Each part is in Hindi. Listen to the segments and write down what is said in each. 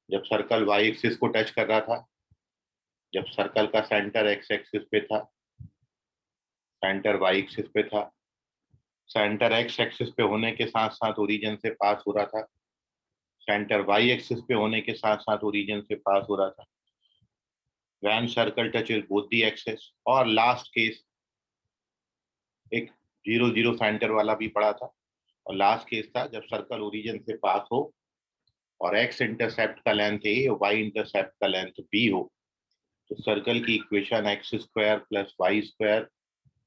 जब सर्कल वाई एक्सिस को टच कर रहा था, जब सर्कल का सेंटर एक्स एक्सिस पे था, सेंटर वाई एक्सिस पे था, सेंटर एक्स एक्सिस पे होने के साथ साथ ओरिजिन से पास हो रहा था, सेंटर वाई एक्सिस पे होने के साथ साथ ओरिजिन से पास हो रहा था, when circle touches both the axis, और लास्ट केस एक 0 0 सेंटर वाला भी पड़ा था, और लास्ट केस था जब सर्कल ओरिजिन से पास हो और एक्स इंटरसेप्ट का लेंथ ए और वाई इंटरसेप्ट का लेंथ बी हो, तो सर्कल की equation X square plus Y square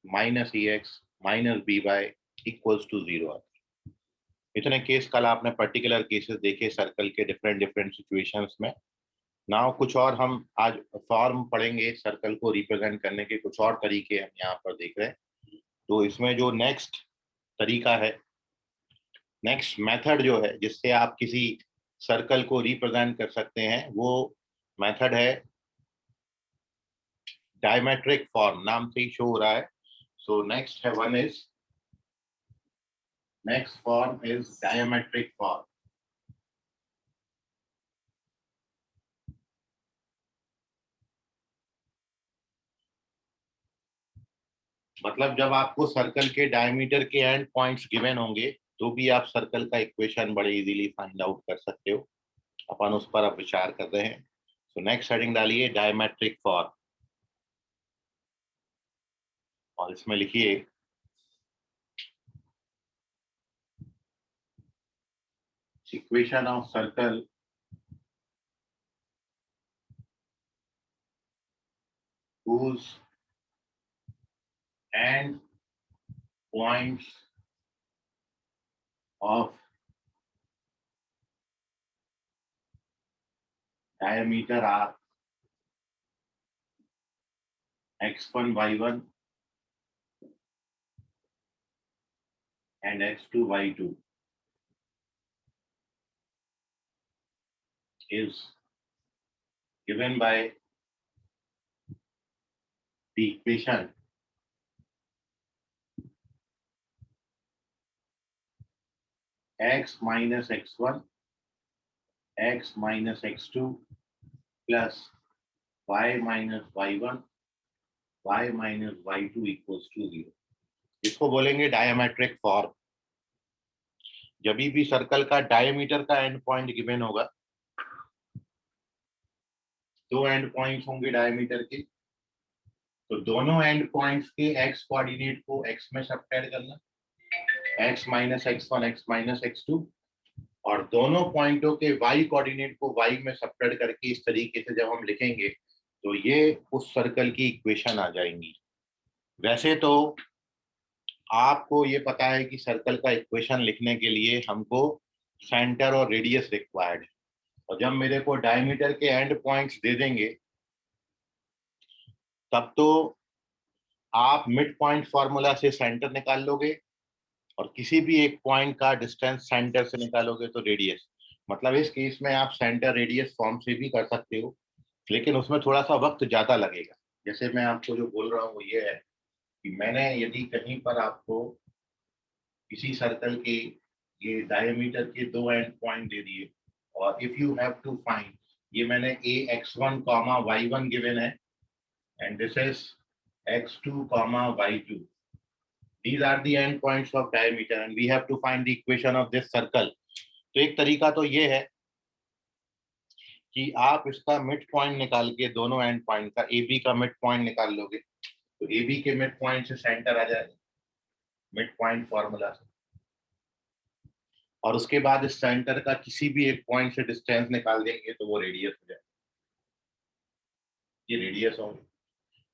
minus E X minus B Y equals to 0 आती है। इतने केस कल आपने पर्टिकुलर केसेस देखे सर्कल के डिफरेंट डिफरेंट सिचुएशंस में। नाउ कुछ और हम आज फॉर्म पढ़ेंगे, सर्कल को रिप्रेजेंट करने के कुछ और तरीके हम यहाँ पर देख रहे हैं। तो इसमें जो नेक्स्ट तरीका है, नेक्स्ट मेथड जो है जिससे आप किसी सर्कल को रिप्रेजेंट कर सकते हैं, वो मेथड है डायमेट्रिक फॉर्म, नाम से ही शो हो रहा है। सो नेक्स्ट है one is, next form is diametric form. मतलब जब आपको सर्कल के डायमीटर के एंड पॉइंट्स गिवन होंगे तो भी आप सर्कल का इक्वेशन बड़े इजीली फाइंड आउट कर सकते हो। अपन उस पर अब विचार कर रहे हैं। सो नेक्स्ट हेडिंग डालिए डायमेट्रिक फॉर्म, और इसमें लिखिए equation of circle whose end points of diameter are x1 y1 and x2 y2 is given by the equation x minus x1 x minus x2 plus y minus y1 y minus y2 equals to 0। इसको बोलेंगे डायमेट्रिक फॉर्म। जब भी सर्कल का डायमीटर का एंड पॉइंट गिवन होगा, दो एंड पॉइंट्स होंगे डायमीटर के, तो दोनों एंड पॉइंट्स के एक्स कोऑर्डिनेट को एक्स में सब्ट्रैक्ट करना, x minus x1 x minus x2, और दोनों पॉइंटों के y कोऑर्डिनेट को y में सब्ट्रैक्ट करके इस तरीके से जब हम लिखेंगे तो ये उस सर्कल की इक्वेशन आ जाएंगी। वैसे तो आपको ये पता है कि सर्कल का इक्वेशन लिखने के लिए हमको सेंटर और रेडियस रिक्वायर्ड है, और जब मेरे को डायमीटर के एंड पॉइंट्स दे देंगे तब तो आप मिड पॉइंट फॉर्मूला से सेंटर निकाल लोगे, और किसी भी एक पॉइंट का डिस्टेंस सेंटर से निकालोगे तो रेडियस। मतलब इस केस में आप सेंटर रेडियस फॉर्म से भी कर सकते हो, लेकिन उसमें थोड़ा सा वक्त ज्यादा लगेगा। जैसे मैं आपको जो बोल रहा हूँ वो ये है कि मैंने यदि कहीं पर आपको किसी सर्कल के ये डायमीटर के दो एंड पॉइंट दे दिए, और if you have to find, ये मैंने a x1 comma y1 given है and this is x2 comma y2, these are the end points of diameter and we have to find the equation of this circle। तो एक तरीका तो ये है कि आप इसका मिड पॉइंट निकाल के दोनों एंड पॉइंट का ए बी का मिड पॉइंट निकाल लोगे, तो ए बी के मिड पॉइंट से सेंटर आ जाएगा मिड पॉइंट फॉर्मूला से, और उसके बाद इस सेंटर का किसी भी एक पॉइंट से डिस्टेंस निकाल देंगे तो वो रेडियस हो जाएगा, ये रेडियस होगी।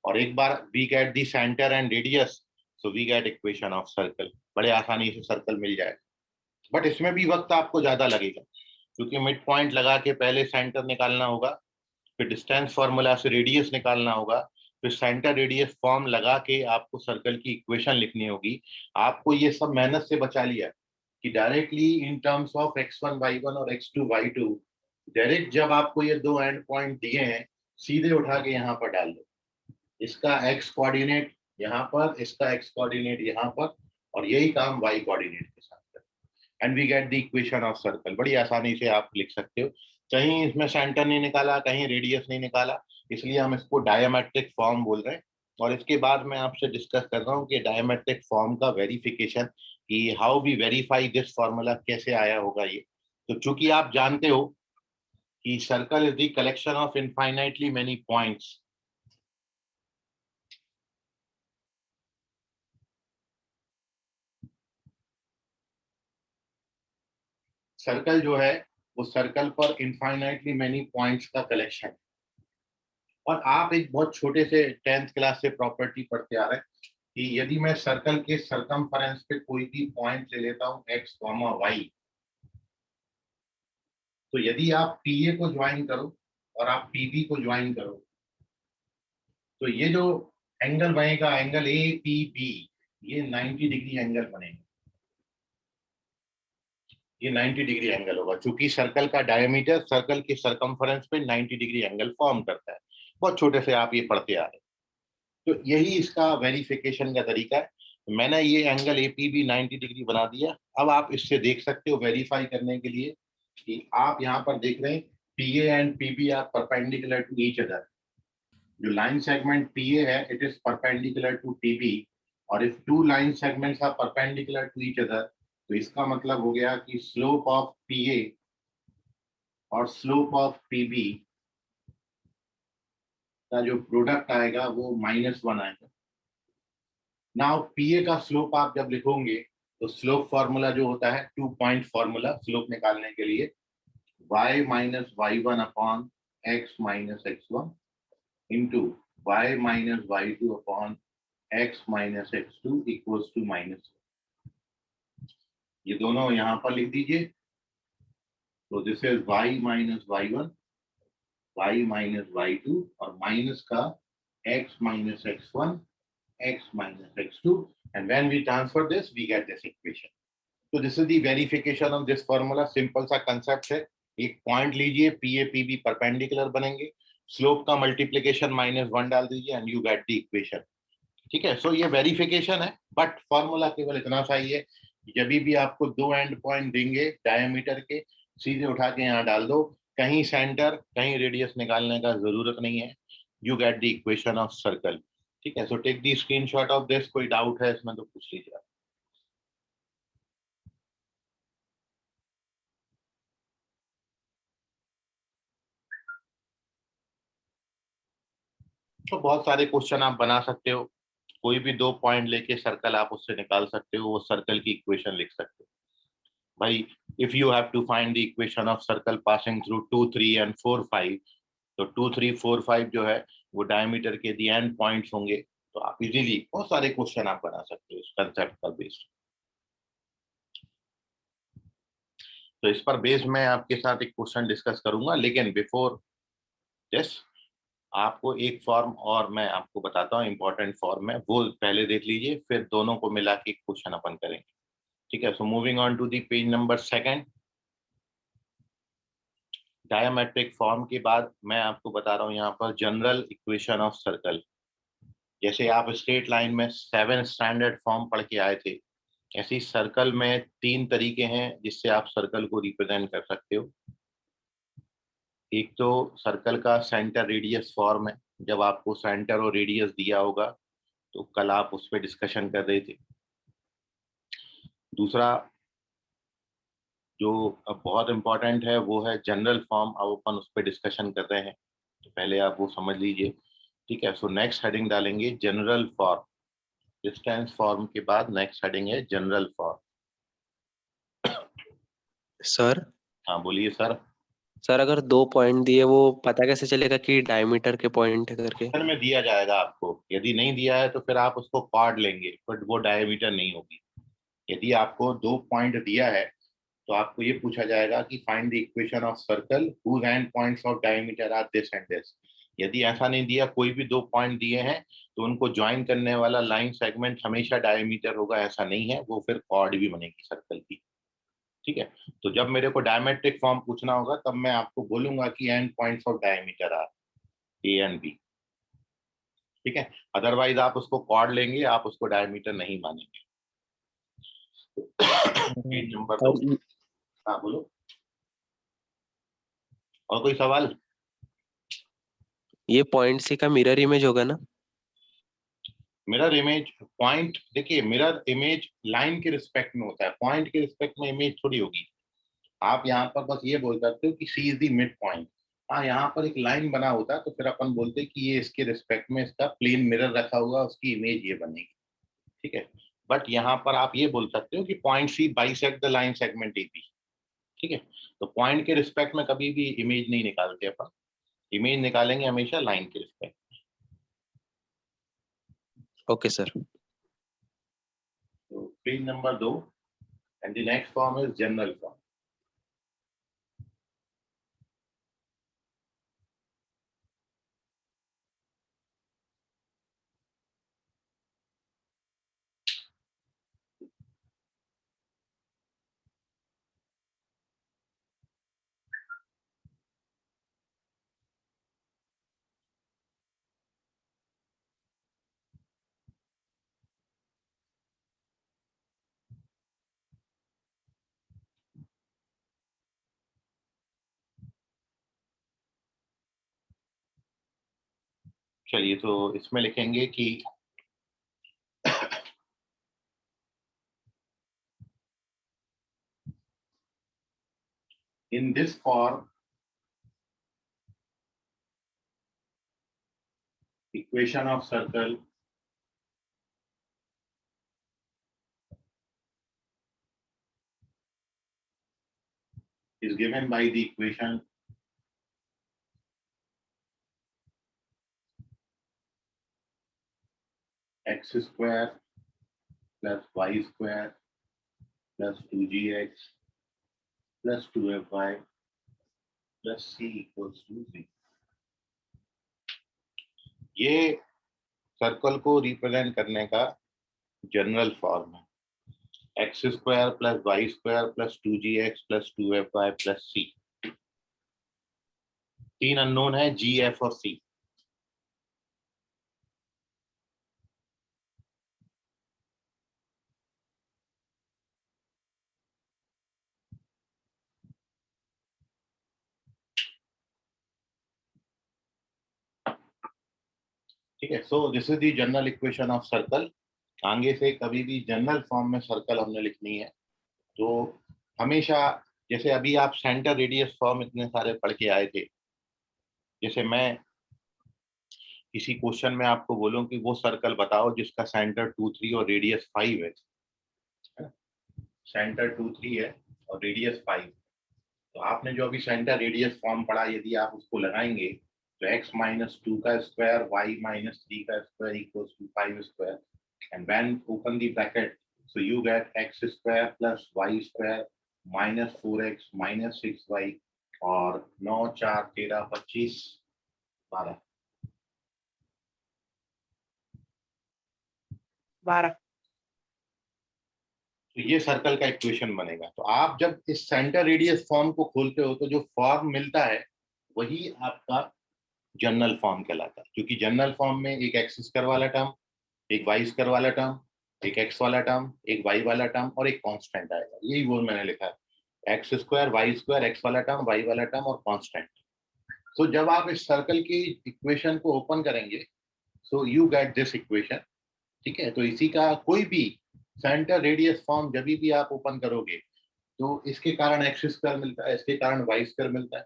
और एक बार we get the centre and radius, so we get equation of circle, बड़े आसानी से सर्कल मिल जाएगा। बट इसमें भी वक्त आपको ज्यादा लगेगा, क्योंकि मिड पॉइंट लगा के पहले सेंटर निकालना होगा, फिर डिस्टेंस फॉर्मूला से रेडियस निकालना होगा, फिर सेंटर रेडियस फॉर्म लगा के आपको सर्कल की इक्वेशन लिखनी होगी। आपको ये सब मेहनत से बचा लिया कि directly in terms of x1 y1 और x2 y2, डायरेक्ट जब आपको ये दो एंड पॉइंट दिए हैं सीधे उठा के यहाँ पर डाल दो, इसका x कोऑर्डिनेट यहाँ पर, इसका x कोऑर्डिनेट यहाँ पर, और यही काम y कोऑर्डिनेट के साथ करें। And we get the equation of circle. बड़ी आसानी से आप लिख सकते हो, कहीं इसमें सेंटर नहीं निकाला, कहीं रेडियस नहीं निकाला, इसलिए हम इसको डायमेट्रिक फॉर्म बोल रहे हैं। और इसके बाद मैं आपसे डिस्कस कर रहा हूँ कि डायमेट्रिक फॉर्म का वेरिफिकेशन, कि how we verify this formula, कैसे आया होगा ये। तो चूंकि आप जानते हो कि circle is the collection of infinitely many points, circle जो है वो सर्कल पर इनफाइनाइटली मेनी पॉइंट्स का कलेक्शन है। और आप एक बहुत छोटे से 10th क्लास से प्रॉपर्टी पढ़ते आ रहे हैं कि यदि मैं सर्कल के सरकमफेरेंस पे कोई भी पॉइंट ले लेता हूँ x, y, तो यदि आप PA को ज्वाइन करो और आप PB को ज्वाइन करो, तो ये जो एंगल बनेगा, एंगल APB, ये 90 डिग्री एंगल बनेगा। ये 90 डिग्री एंगल होगा, क्योंकि सर्कल का डायमीटर सर्कल के सरकमफेरेंस पे 90 डिग्री एंगल फॉर्म करता है। बहुत छोटे से आप ये पढ़ते आ रहे हैं। तो यही इसका वेरिफिकेशन का तरीका है। मैंने ये एंगल APB 90 डिग्री बना दिया। अब आप इससे देख सकते हो वेरीफाई करने के लिए कि आप यहाँ पर देख रहे हैं PA and PB are perpendicular to each other. जो लाइन सेगमेंट PA है, it is perpendicular to PB, और if two line segments are perpendicular to each other, तो इसका मतलब हो गया कि स्लोप ऑफ PA और स्लोप ऑफ PB का जो प्रोडक्ट आएगा वो -1 आएगा। नाउ PA का स्लोप आप जब लिखोगे तो स्लोप फॉर्मूला जो होता है 2 पॉइंट फॉर्मूला स्लोप निकालने के लिए, y minus y1 upon x minus x1 into y minus y2 upon x minus x2 equals to -1। ये दोनों यहाँ पर लिख दीजिए। तो this is y minus y1, y minus y2 और माइनस का x minus x1, x minus x2, and when we transfer this we get this equation. So this is the verification of this formula. Simple सा कंसेप्ट है। एक पॉइंट लीजिए, PA PB परपेंडिकुलर बनेंगे, स्लोप का मल्टीप्लिकेशन -1 डाल दीजिए and you get the equation. ठीक है, सो ये वेरिफिकेशन है, बट फॉर्मूला केवल इतना सा ही है, जब भी आपको दो एंड पॉइंट देंगे डायमीटर के, सीधे उठा के यहाँ डाल दो, कहीं सेंटर कहीं रेडियस निकालने का जरूरत नहीं है, you get the equation of circle. ठीक है, so take the screenshot of this. कोई डाउट है इसमें तो पूछ लीजिए। तो बहुत सारे क्वेश्चन आप बना सकते हो, कोई भी दो पॉइंट लेके सर्कल आप उससे निकाल सकते हो, वो सर्कल की इक्वेशन लिख सकते हो। भाई if you have to find the equation of circle passing through 2, 3 and 4, 5, तो 2, 3, 4, 5 जो है वो डायमीटर के दी एंड पॉइंट्स होंगे। तो आप इजीली बहुत सारे क्वेश्चन आप बना सकते हो इस कंसेप्ट पर बेस्ड। तो इस पर बेस्ड मैं आपके साथ एक क्वेश्चन डिस्कस करूंगा, लेकिन बिफोर दिस आपको एक फॉर्म और मैं आपको बताता हूँ, इंपॉर्टेंट फॉर्म है, वो पहले देख लीजिए, फिर दोनों को मिला के क्वेश्चन अपन करेंगे। ठीक है, so moving on to the page number 2। Diametric form के बाद मैं आपको बता रहा हूँ यहाँ पर जनरल इक्वेशन ऑफ सर्कल। जैसे आप स्ट्रेट लाइन में 7 स्टैंडर्ड फॉर्म पढ़ के आए थे, ऐसी सर्कल में 3 तरीके हैं जिससे आप सर्कल को रिप्रेजेंट कर सकते हो। एक तो सर्कल का सेंटर रेडियस फॉर्म है, जब आपको सेंटर और रेडियस दिया होगा, तो कल आप उस पर डिस्कशन कर रहे थे। दूसरा जो अब बहुत इंपॉर्टेंट है वो है जनरल फॉर्म, अब अपन उस पर डिस्कशन कर रहे हैं, तो पहले आप वो समझ लीजिए। ठीक है, सो नेक्स्ट हेडिंग डालेंगे जनरल फॉर्म, डिस्टेंस फॉर्म के बाद नेक्स्ट हेडिंग है जनरल फॉर्म। सर हाँ बोलिए सर। सर अगर 2 पॉइंट दिए, वो पता कैसे चलेगा कि डायमीटर के पॉइंट है करके? सर में दिया जाएगा आपको, यदि नहीं दिया है तो फिर आप उसको कॉर्ड लेंगे, बट वो डायमीटर नहीं होगी। यदि आपको 2 पॉइंट दिया है तो आपको ये पूछा जाएगा कि find the equation of circle whose end points of diameter are this and this. यदि ऐसा नहीं दिया, कोई भी 2 पॉइंट दिए हैं, तो उनको ज्वाइन करने वाला लाइन सेगमेंट हमेशा डायमीटर होगा, ऐसा नहीं है, वो फिर कॉर्ड भी बनेगी सर्कल की। ठीक है, तो जब मेरे को डायमेट्रिक फॉर्म पूछना होगा तब मैं आपको बोलूंगा कि end points of diameter are A and B. ठीक है, अदरवाइज आप उसको कॉर्ड लेंगे, आप उसको डायमीटर नहीं मानेंगे। Page number 2। और हाँ बोलो, और कोई सवाल? ये पॉइंट सी का मिरर इमेज होगा ना? मिरर इमेज पॉइंट, देखिए मिरर इमेज लाइन के रिस्पेक्ट में होता है, पॉइंट के रिस्पेक्ट में इमेज थोड़ी होगी। आप यहाँ पर बस ये बोल सकते हो कि सी इज द मिड पॉइंट। हाँ, यहाँ पर एक लाइन बना होता है तो फिर अपन बोलते हैं कि ये इसके रिस्पेक्ट में इसका प्लेन मिरर रखा हुआ, उसकी इमेज ये बनेगी, ठीक है। बट यहाँ पर आप ये बोल सकते हो कि point C bisect the line segment A B, ठीक है। तो पॉइंट के रिस्पेक्ट में कभी भी इमेज नहीं निकालते अपन, इमेज निकालेंगे हमेशा लाइन के रिस्पेक्ट। Okay sir. तो page number 2, and the next form is general form. चलिए, तो इसमें लिखेंगे कि in this form equation of circle is given by the equation x square plus y square plus 2gx plus 2fy plus c equals to 0। ये सर्कल को रिप्रेजेंट करने का जनरल फॉर्म है, x square plus Y square plus 2gx plus 2fy plus c। तीन अननोन है, g, f और c। ठीक है, so this is the general equation of circle. आगे से कभी भी जनरल फॉर्म में सर्कल हमने लिखनी है तो हमेशा, जैसे अभी आप सेंटर रेडियस फॉर्म इतने सारे पढ़ के आए थे, जैसे मैं किसी क्वेश्चन में आपको बोलूं कि वो सर्कल बताओ जिसका सेंटर 2, 3 और रेडियस 5 है, सेंटर 2, 3 है और रेडियस 5, तो आपने जो अभी सेंटर रेडियस फॉर्म पढ़ा, यदि आप उसको लगाएंगे तो x-2 का स्क्वायर, y-3 का square equals to 5 square, and when open the bracket so you get x square plus y square minus 4x minus 6y, और 9, 4, 13, 25, 12। 12। तो ये सर्कल का इक्वेशन बनेगा। तो आप जब इस सेंटर रेडियस फॉर्म को खोलते हो तो जो फॉर्म मिलता है वही आपका जनरल फॉर्म कहलाता है, क्योंकि जनरल फॉर्म में एक एक्स स्क्वायर वाला टर्म, एक वाई स्क्वायर वाला टर्म, एक एक्स वाला टर्म, एक वाई वाला टर्म और एक कांस्टेंट आएगा। यही वो मैंने लिखा है, x square y square, x वाला टर्म, वाई वाला टर्म और कांस्टेंट। सो जब आप इस सर्कल की इक्वेशन को ओपन करेंगे so you get this equation, ठीक है। तो इसी का कोई भी सेंटर रेडियस फॉर्म जब भी आप ओपन करोगे तो इसके कारण एक्स स्क्वायर मिलता है, इसके कारण वाई स्क्वायर मिलता है,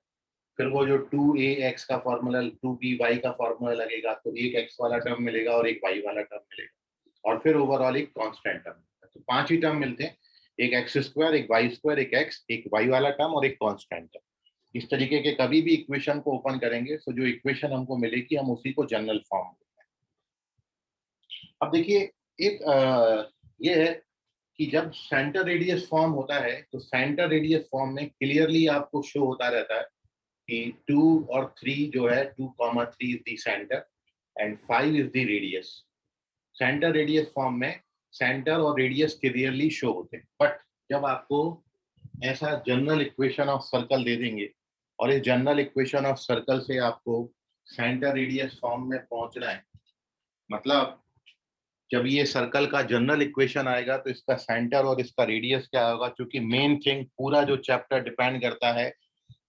फिर वो जो 2ax का फॉर्मूला 2by का फॉर्मूला लगेगा तो एक x वाला टर्म मिलेगा और एक y वाला टर्म मिलेगा, और फिर ओवरऑल एक कांस्टेंट टर्म। तो 5 ही टर्म मिलते हैं, एक एक्स स्क्वायर, एक वाई स्क्वायर, एक x, एक y वाला टर्म और एक कांस्टेंट टर्म। इस तरीके के कभी भी इक्वेशन को ओपन करेंगे तो जो इक्वेशन हमको मिलेगी हम उसी को जनरल फॉर्म बोलते हैं। अब देखिए, एक ये है कि जब सेंटर रेडियस फॉर्म होता है तो सेंटर रेडियस फॉर्म में क्लियरली आपको शो होता रहता है कि 2 और 3 जो है, 2, 3 is the centre and 5 is the radius. Centre radius form में सेंटर और रेडियस क्लियरली शो होते हैं, बट जब आपको ऐसा जनरल इक्वेशन ऑफ सर्कल दे देंगे और इस जनरल इक्वेशन ऑफ सर्कल से आपको सेंटर रेडियस फॉर्म में पहुंचना है, मतलब जब ये सर्कल का जनरल इक्वेशन आएगा तो इसका सेंटर और इसका रेडियस क्या होगा, क्योंकि मेन थिंग पूरा जो चैप्टर डिपेंड करता है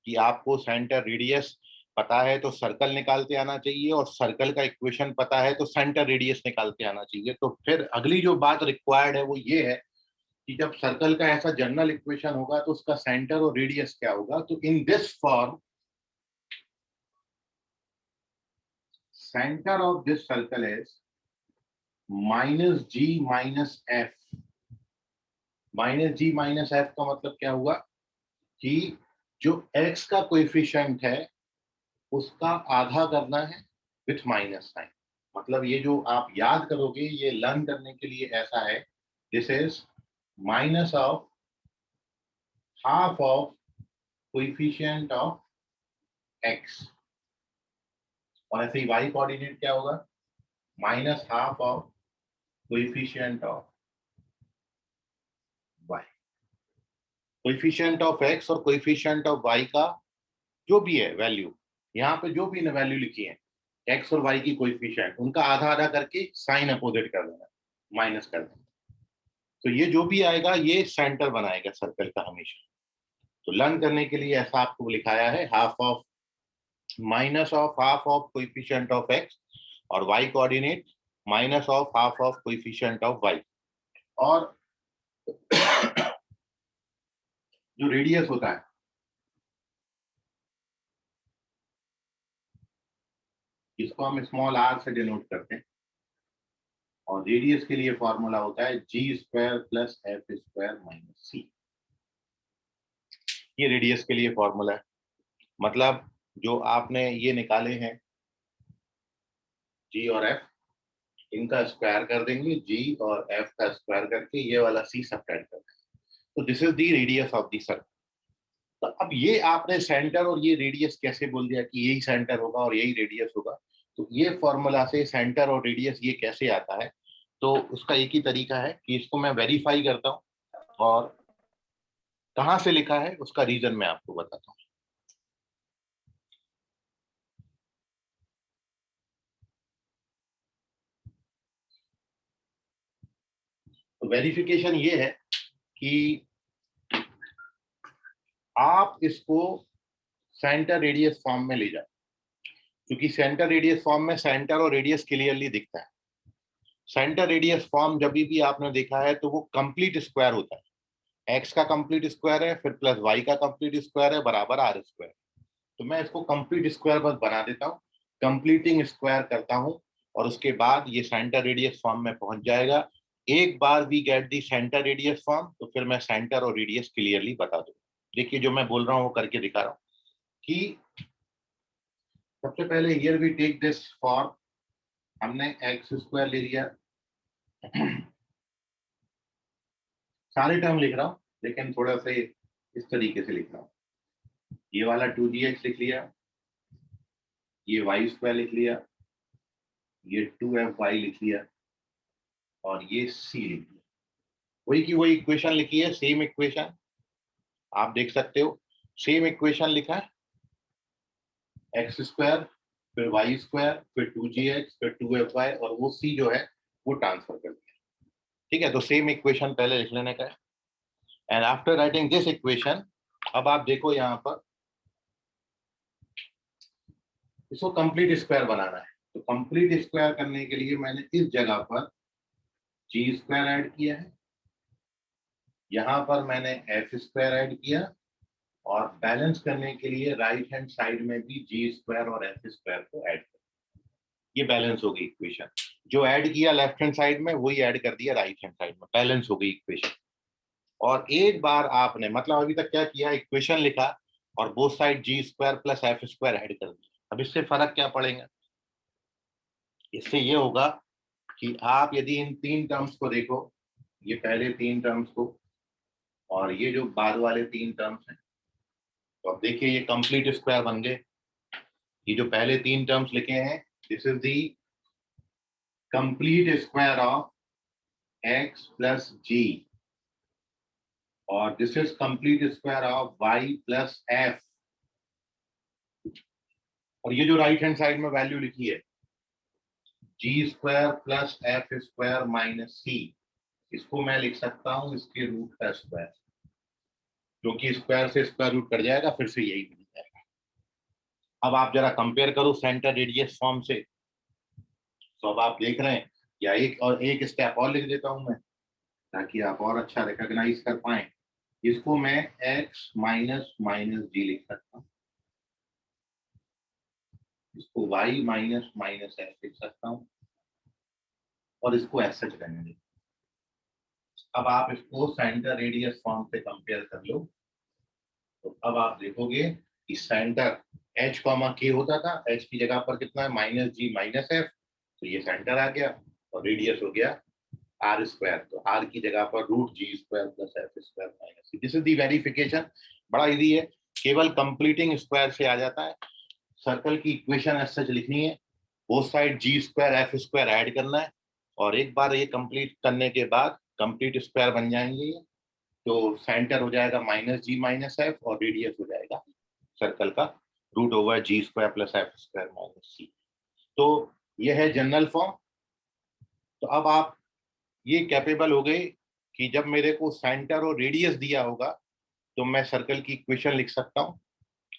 कि आपको सेंटर रेडियस पता है तो सर्कल निकालते आना चाहिए, और सर्कल का इक्वेशन पता है तो सेंटर रेडियस निकालते आना चाहिए। तो फिर अगली जो बात रिक्वायर्ड है वो ये है कि जब सर्कल का ऐसा जनरल इक्वेशन होगा तो उसका सेंटर और रेडियस क्या होगा। तो in this form centre of this circle is minus ji minus F. Minus ji minus F का मतलब क्या हुआ कि जो x का कोएफिशिएंट है उसका आधा करना है विथ माइनस साइन। मतलब ये जो आप याद करोगे, ये लर्न करने के लिए ऐसा है, this is minus of half of coefficient of x। और ऐसे ही y कोऑर्डिनेट क्या होगा, minus half of coefficient of y। Coefficient of x और कोएफिशिएंट ऑफ y का जो भी है वैल्यू, यहाँ पे जो भी वैल्यू लिखी है x और y की कोएफिशिएंट, उनका आधा आधा करके साइन अपोजिट कर देना, माइनस कर देना। तो ये जो भी आएगा ये सेंटर बनाएगा सर्कल का हमेशा। तो लर्न करने के लिए ऐसा आपको लिखाया है, half of minus of half of coefficient of x, और y coordinate minus of half of coefficient of y। और जो रेडियस होता है इसको हम स्मॉल r से डिनोट करते हैं, और रेडियस के लिए फॉर्मूला होता है g square plus F square minus c. ये रेडियस के लिए फॉर्मूला है। मतलब जो आपने ये निकाले हैं जी और एफ, इनका स्क्वायर कर देंगे, जी और एफ का स्क्वायर करके ये वाला सी सबट्रैक्ट कर देंगे। तो this is the radius of the circle. तो अब ये आपने सेंटर और ये रेडियस कैसे बोल दिया कि यही सेंटर होगा और यही रेडियस होगा। तो ये फॉर्मूला से सेंटर और रेडियस ये कैसे आता है, तो उसका एक ही तरीका है कि इसको मैं वेरीफाई करता हूँ, और कहाँ से लिखा है उसका रीजन मैं आपको बताता हूँ। तो वेरिफिकेशन ये है कि आप इसको सेंटर रेडियस फॉर्म में ले जाओ, क्योंकि सेंटर रेडियस फॉर्म में सेंटर और रेडियस क्लियरली दिखता है। सेंटर रेडियस फॉर्म जब भी आपने देखा है तो वो कंप्लीट स्क्वायर होता है, एक्स का कंप्लीट स्क्वायर है फिर प्लस वाई का कंप्लीट स्क्वायर है बराबर आर स्क्वायर। तो मैं इसको कंप्लीट स्क्वायर बस बना देता हूँ, कंप्लीटिंग स्क्वायर करता हूँ, और उसके बाद ये सेंटर रेडियस फॉर्म में पहुंच जाएगा। एक बार we get the centre radius form तो फिर मैं सेंटर और रेडियस क्लियरली बता दूँ। देखिए जो मैं बोल रहा हूँ वो करके दिखा रहा हूँ कि सबसे पहले here we take this form, हमने एक्स स्क्वायर ले लिया। सारे टर्म लिख रहा हूँ लेकिन थोड़ा सा इस तरीके से लिख रहा हूँ। ये वाला 2gx लिख लिया, ये वाई स्क्वायर लिख लिया, ये 2fy लिख लिया, और ये c लिख लिया। वही की वही इक्वेशन लिखी है, सेम इक्वेशन आप देख सकते हो। सेम इक्वेशन लिखा है, एक्स स्क्वायर फिर वाई स्क्वायर फिर 2gx फिर 2fy, और वो c जो है वो ट्रांसफर कर दिया। ठीक है, तो सेम इक्वेशन पहले लिख लेने का है। And after writing this equation, अब आप देखो यहाँ पर इसको कंप्लीट स्क्वायर बनाना है। तो कंप्लीट स्क्वायर करने के लिए मैंने इस जगह पर जी स्क्वायर ऐड किया है, यहाँ पर मैंने एफ स्क्वायर ऐड किया, और बैलेंस करने के लिए राइट हैंड साइड में भी जी स्क्वायर और एफ स्क्वायर को ऐड कर। ये बैलेंस हो गई इक्वेशन। जो ऐड किया लेफ्ट हैंड साइड में वही ऐड कर दिया राइट हैंड साइड में, बैलेंस हो गई इक्वेशन। और एक बार आपने मतलब अभी तक क्या किया, इक्वेशन लिखा और both side g square plus F square add कर दिया। अब इससे फर्क क्या पड़ेगा, इससे ये होगा कि आप यदि इन तीन टर्म्स को देखो, ये पहले तीन टर्म्स को और ये जो बाद वाले तीन टर्म्स हैं, तो अब देखिए ये कंप्लीट स्क्वायर बन गए। ये जो पहले तीन टर्म्स लिखे हैं, this is the complete square of x plus g, और this is complete square of y plus f. और ये जो राइट हैंड साइड में वैल्यू लिखी है g square plus F square minus c, इसको मैं लिख सकता हूँ इसके रूट का स्क्वायर, क्योंकि स्क्वायर से स्क्वायर रूट कट जाएगा, फिर से यही बन जाएगा। अब आप जरा कंपेयर करो सेंटर रेडियस फॉर्म से, तो अब आप देख रहे हैं, या एक स्टेप और लिख देता हूं मैं, ताकि आप और अच्छा रिकॉग्नाइज कर पाए। इसको मैं x माइनस माइनस जी लिख सकता हूँ, इसको y माइनस माइनस एफ लिख सकता हूँ, और इसको एस सच रहने दें। अब आप इसको सेंटर रेडियस फॉर्म से कंपेयर कर लो, तो अब आप देखोगे कि सेंटर h कॉमा k होता था, h की जगह पर कितना है माइनस जी माइनस एफ, तो ये सेंटर आ गया, और रेडियस हो गया आर स्क्वायर, तो आर की जगह पर root G square plus F square minus C. This is the verification, बड़ा इजी है, केवल कंप्लीटिंग स्क्वायर से आ जाता है। सर्कल की इक्वेशन एज सच लिखनी है, both side g square F square add करना है, और एक बार ये कंप्लीट करने के बाद कंप्लीट स्क्वायर बन जाएंगे, तो सेंटर हो जाएगा माइनस जी माइनस एफ, और रेडियस हो जाएगा सर्कल का root over g square plus F square minus c. तो ये है जनरल फॉर्म। तो अब आप ये कैपेबल हो गए कि जब मेरे को सेंटर और रेडियस दिया होगा तो मैं सर्कल की इक्वेशन लिख सकता हूँ,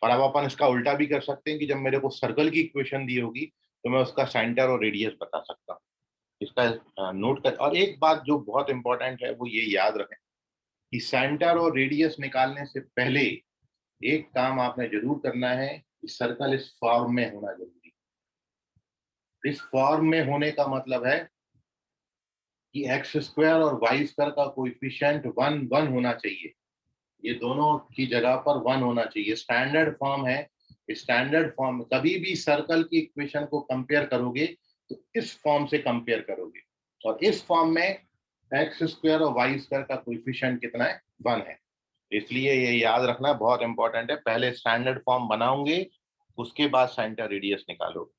और अब अपन इसका उल्टा भी कर सकते हैं कि जब मेरे को सर्कल की इक्वेशन दी होगी तो मैं उसका सेंटर और रेडियस बता सकता हूँ। इसका नोट कर, और एक बात जो बहुत इंपॉर्टेंट है वो ये याद रखें कि सेंटर और रेडियस निकालने से पहले एक काम आपने जरूर करना है कि सर्कल इस फॉर्म में होना जरूरी। इस फॉर्म में होने का मतलब है कि एक्स स्क्वायर और वाई स्क्वायर का कोएफिशिएंट 1 होना चाहिए, ये दोनों की जगह पर 1 होना चाहिए, स्टैंडर्ड फॉर्म है। स्टैंडर्ड फॉर्म कभी भी सर्कल की इक्वेशन को कंपेयर करोगे तो इस फॉर्म से कंपेयर करोगे, और इस फॉर्म में एक्स स्क्वायर और वाई स्क्वायर का कोएफिशिएंट कितना है 1 है। इसलिए ये याद रखना बहुत इंपॉर्टेंट है, पहले स्टैंडर्ड फॉर्म बनाओगे उसके बाद सेंटर रेडियस निकालो।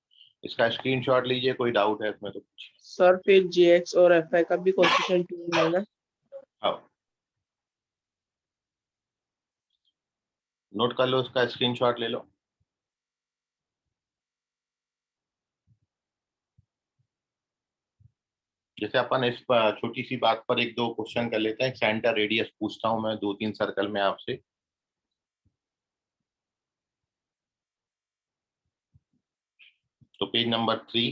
इसका स्क्रीनशॉट लीजिए, कोई डाउट है इसमें तो पूछिए। सर फिर gx और fy का भी कोएफिशिएंट 2 है ना? हाँ, नोट कर लो, उसका स्क्रीनशॉट ले लो। जैसे अपन इस छोटी सी बात पर एक दो क्वेश्चन कर लेते हैं, सेंटर रेडियस पूछता हूं मैं 2-3 सर्कल में आपसे। तो पेज नंबर 3,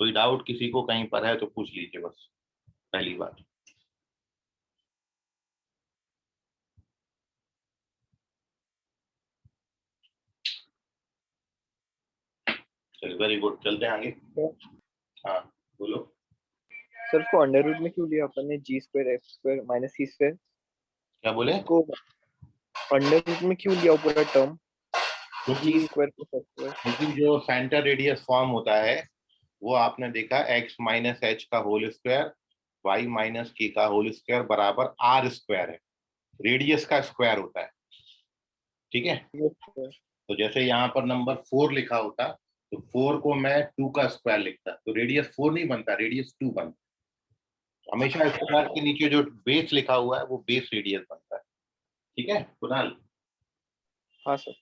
कोई डाउट किसी को कहीं पर है तो पूछ लीजिए बस, पहली बात। चलिए, वेरी गुड, चलते हैं आगे। हाँ बोलो। सर उसको अंडर रूट में क्यों लिया अपन ने, जी स्क्वायर एफ स्क्वायर माइनस सी स्क्वायर? क्या बोले? उसको अंडर रूट में क्यों लिया पूरा टर्म, क्योंकि जी स्क्वायर प्लस एफ स्क्वायर? क्योंकि जो सेंटर रेडियस फॉर्म होता है वो आपने देखा एक्स माइनस एच का होल स्क्वायर वाई माइनस के का होल स्क्वायर बराबर आर स्क्वायर है, रेडियस का स्क्वायर होता है, ठीक है। तो जैसे यहाँ पर नंबर 4 लिखा होता तो 4 को मैं 2 का स्क्वायर लिखता, तो रेडियस 4 नहीं बनता, रेडियस 2 बनता। हमेशा स्क्वायर के नीचे जो बेस लिखा हुआ है वो बेस रेडियस बनता है, ठीक है कुणाल। हाँ सर।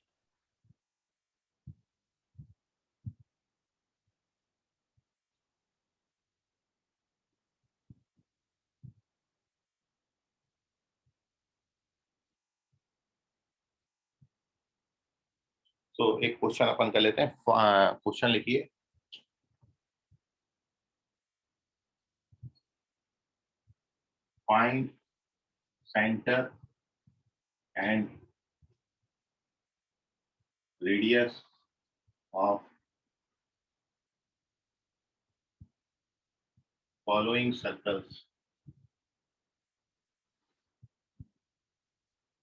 तो एक क्वेश्चन अपन कर लेते हैं, क्वेश्चन लिखिए। Find centre and radius of following circles.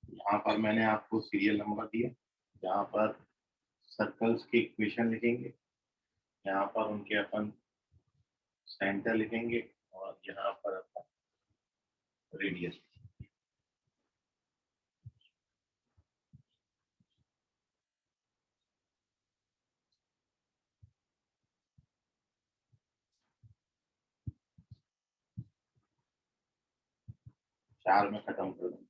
यहाँ पर मैंने आपको सीरियल नंबर दिया, जहाँ पर सर्कल्स की इक्वेशन लिखेंगे, यहाँ पर उनके अपन सेंटर लिखेंगे, और यहाँ पर अपन रेडियस। 4 में खत्म कर दूँ।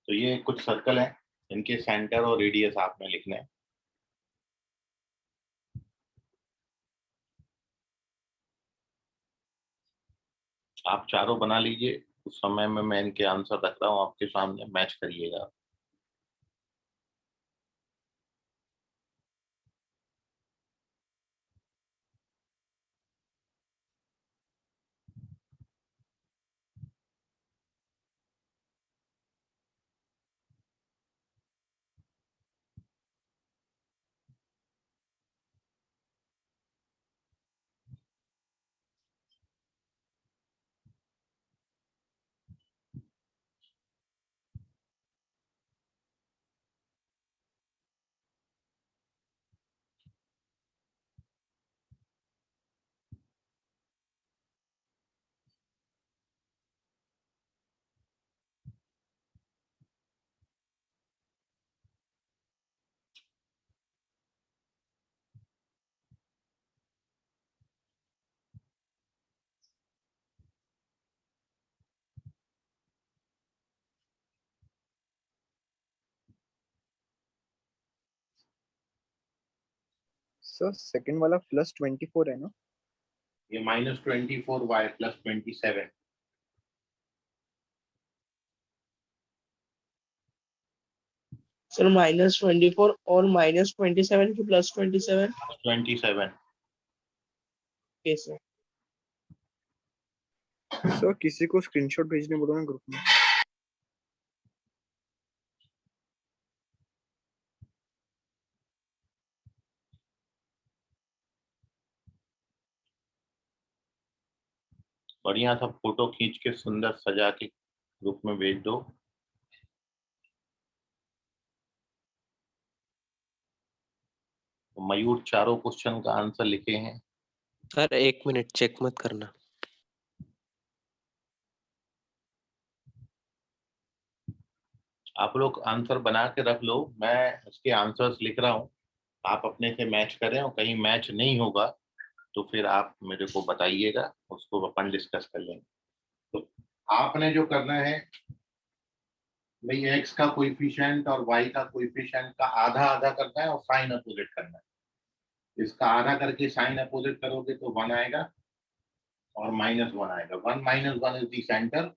तो ये कुछ सर्कल हैं, इनके सेंटर और रेडियस आपने लिखने हैं। आप चारों बना लीजिए, उस समय में मैं इनके आंसर रख रहा हूँ आपके सामने, मैच करिएगा। सर सेकंड वाला +24 है ना? ये -24y +27। सर -24 और -27 की +27। 27। Okay sir. सर किसी को स्क्रीनशॉट भेजने बोलो ना ग्रुप में। बढ़िया सा फोटो खींच के सुंदर सजा के ग्रुप में भेज दो। मयूर चारों क्वेश्चन का आंसर लिखे हैं। सर 1 मिनट चेक मत करना। आप लोग आंसर बना के रख लो, मैं इसके आंसर्स लिख रहा हूँ, आप अपने से मैच करें, और कहीं मैच नहीं होगा तो फिर आप मेरे को बताइएगा, उसको अपन डिस्कस कर लेंगे। तो आपने जो करना है भाई, एक्स का कोएफिशिएंट और वाई का कोएफिशिएंट का आधा आधा करना है और साइन अपोजिट करना है। इसका आधा करके साइन अपोजिट करोगे तो 1 आएगा और -1 आएगा। 1 - 1 इज दी सेंटर,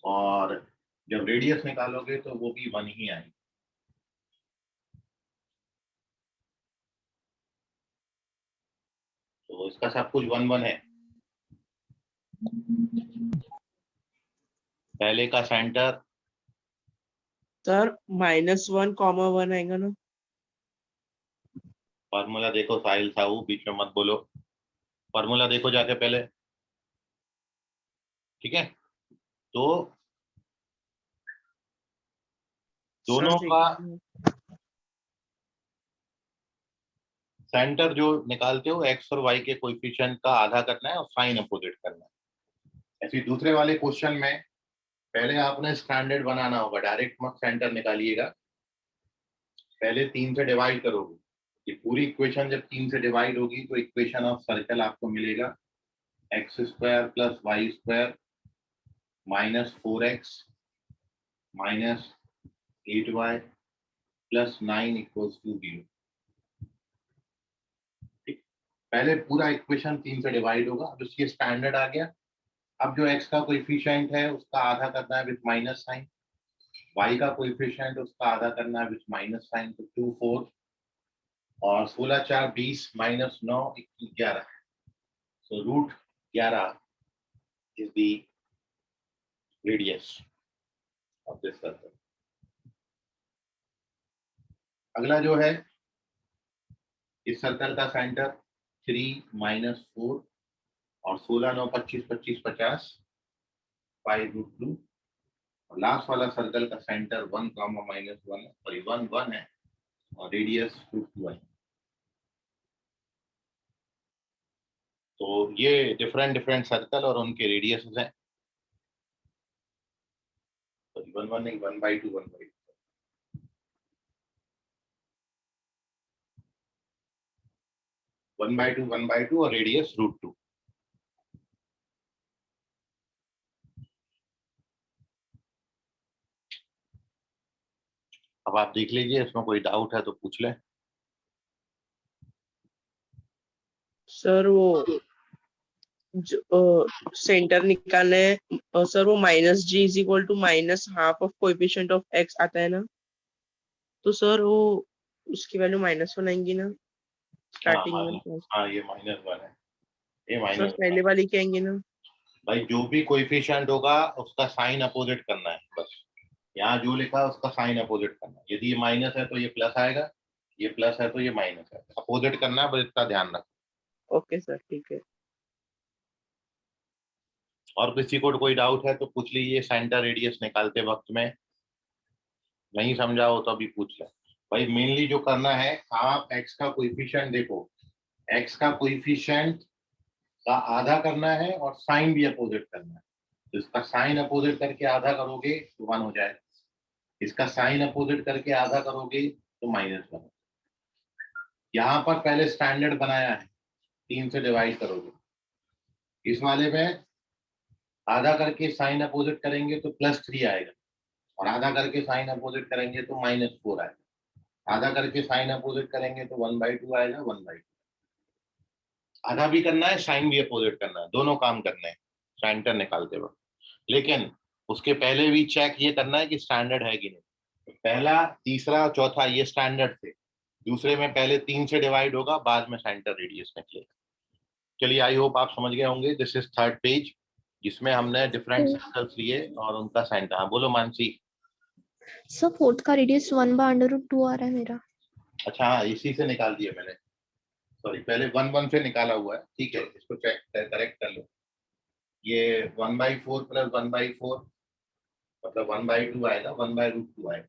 और जब रेडियस निकालोगे तो वो भी 1 ही आएगी। तो इसका सब कुछ 1 1 है। पहले का सेंटर सर -1, 1 आएगा ना? फार्मूला देखो साहिल साहू, बीच में मत बोलो, फार्मूला देखो जाके पहले, ठीक है? तो सर दोनों का सेंटर जो निकालते हो, एक्स और वाई के कोएफिशिएंट का आधा करना है और साइन अपोजिट करना है। ऐसे दूसरे वाले क्वेश्चन में पहले आपने स्टैंडर्ड बनाना होगा, डायरेक्ट मत सेंटर निकालिएगा, पहले 3 से डिवाइड करोगे। ये पूरी इक्वेशन जब 3 से डिवाइड होगी तो इक्वेशन ऑफ सर्कल आपको मिलेगा x² + y² -4x -8y + 9 = 0। पहले पूरा इक्वेशन 3 से डिवाइड होगा, अब इसकी स्टैंडर्ड आ गया। अब जो x का कोएफिशिएंट है उसका आधा करना है विथ माइनस साइन, y का कोएफिशिएंट उसका आधा करना है विथ माइनस साइन, तो 2 4 और 16 4 20 -9 21 11। सो √11 is the radius of this circle। अगला जो है, इस सर्कल का सेंटर 3 -4 और 16 9 25 25 50 5√2, और लास्ट वाला सर्कल का सेंटर 1, -1 है, सॉरी 1 1 है, और रेडियस √2 है। तो ये डिफरेंट डिफरेंट सर्कल और उनके रेडियस हैं। तो 1 1 नहीं, 1/2 1/2 1/2 1/2 और रेडियस √2। अब आप देख लीजिए, इसमें कोई डाउट है तो पूछ लें। सर वो सेंटर निकालना है सर, वो minus G is equal to minus half of coefficient of x आता है ना, तो सर वो उसकी वैल्यू -1 आएंगी ना हाँ स्टार्टिंग हाँ में। हाँ, ये -1 है, ये सर -1 पहले वाली क्या आएंगी ना? भाई जो भी कोएफिशिएंट होगा उसका साइन अपोजिट करना है बस। यहाँ जो लिखा है उसका साइन अपोजिट करना है। यदि ये माइनस है तो ये प्लस आएगा, ये प्लस है तो ये माइनस है, अपोजिट करना है, बस इतना ध्यान रखो। ओके सर, ठीक है। और किसी को कोई डाउट है तो पूछ लीजिए सेंटर रेडियस निकालते वक्त में, नहीं समझा हो तो अभी पूछ ले। भाई मेनली जो करना है, आप एक्स का कोएफिशिएंट देखो, एक्स का कोएफिशिएंट का आधा करना है और साइन भी अपोजिट करना है। तो इसका साइन अपोजिट करके आधा करोगे तो 1 हो जाएगा, इसका साइन अपोजिट करके आधा करोगे तो -1। यहाँ पर पहले स्टैंडर्ड बनाया है, 3 से डिवाइड करोगे। इस वाले में आधा करके साइन अपोजिट करेंगे तो +3 आएगा, और आधा करके साइन अपोजिट करेंगे तो -4 आएगा। आधा करके साइन अपोजिट करेंगे तो 1/2 आएगा, 1/2। आधा भी करना है, साइन भी अपोजिट करना है, दोनों काम करने हैं सेंटर निकालते वक्त। लेकिन उसके पहले भी चेक ये करना है कि स्टैंडर्ड है कि नहीं। पहला, तीसरा, चौथा ये स्टैंडर्ड थे, दूसरे में पहले 3 से डिवाइड होगा, बाद में सेंटर रेडियस निकलेगा। चलिए, आई होप आप समझ गए होंगे। दिस इज थर्ड पेज, जिसमें हमने डिफरेंट सर्कल्स लिए और उनका सेंटर। हाँ बोलो मानसी। सर फोर्थ का रेडियस 1/√2 आ रहा है मेरा। अच्छा हाँ, इसी से निकाल दिया मैंने, सॉरी, पहले 1 से निकाला हुआ है, ठीक है, इसको चेक करेक्ट कर लो। ये 1/4 + 1/4 मतलब 1/2 आएगा, 1/√2 आएगा,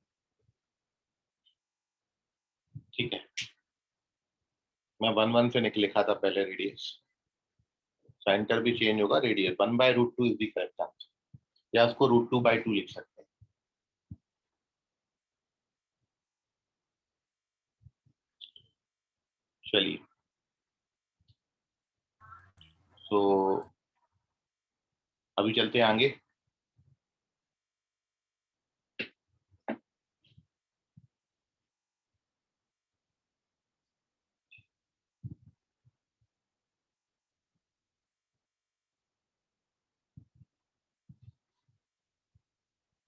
ठीक है। मैं 1 से लिखा था पहले रेडियस, सेंटर भी चेंज होगा, radius 1/√2 is the correct answer, या उसको √2/2 लिख सकते हैं। चलिए, तो अभी चलते हैं आगे।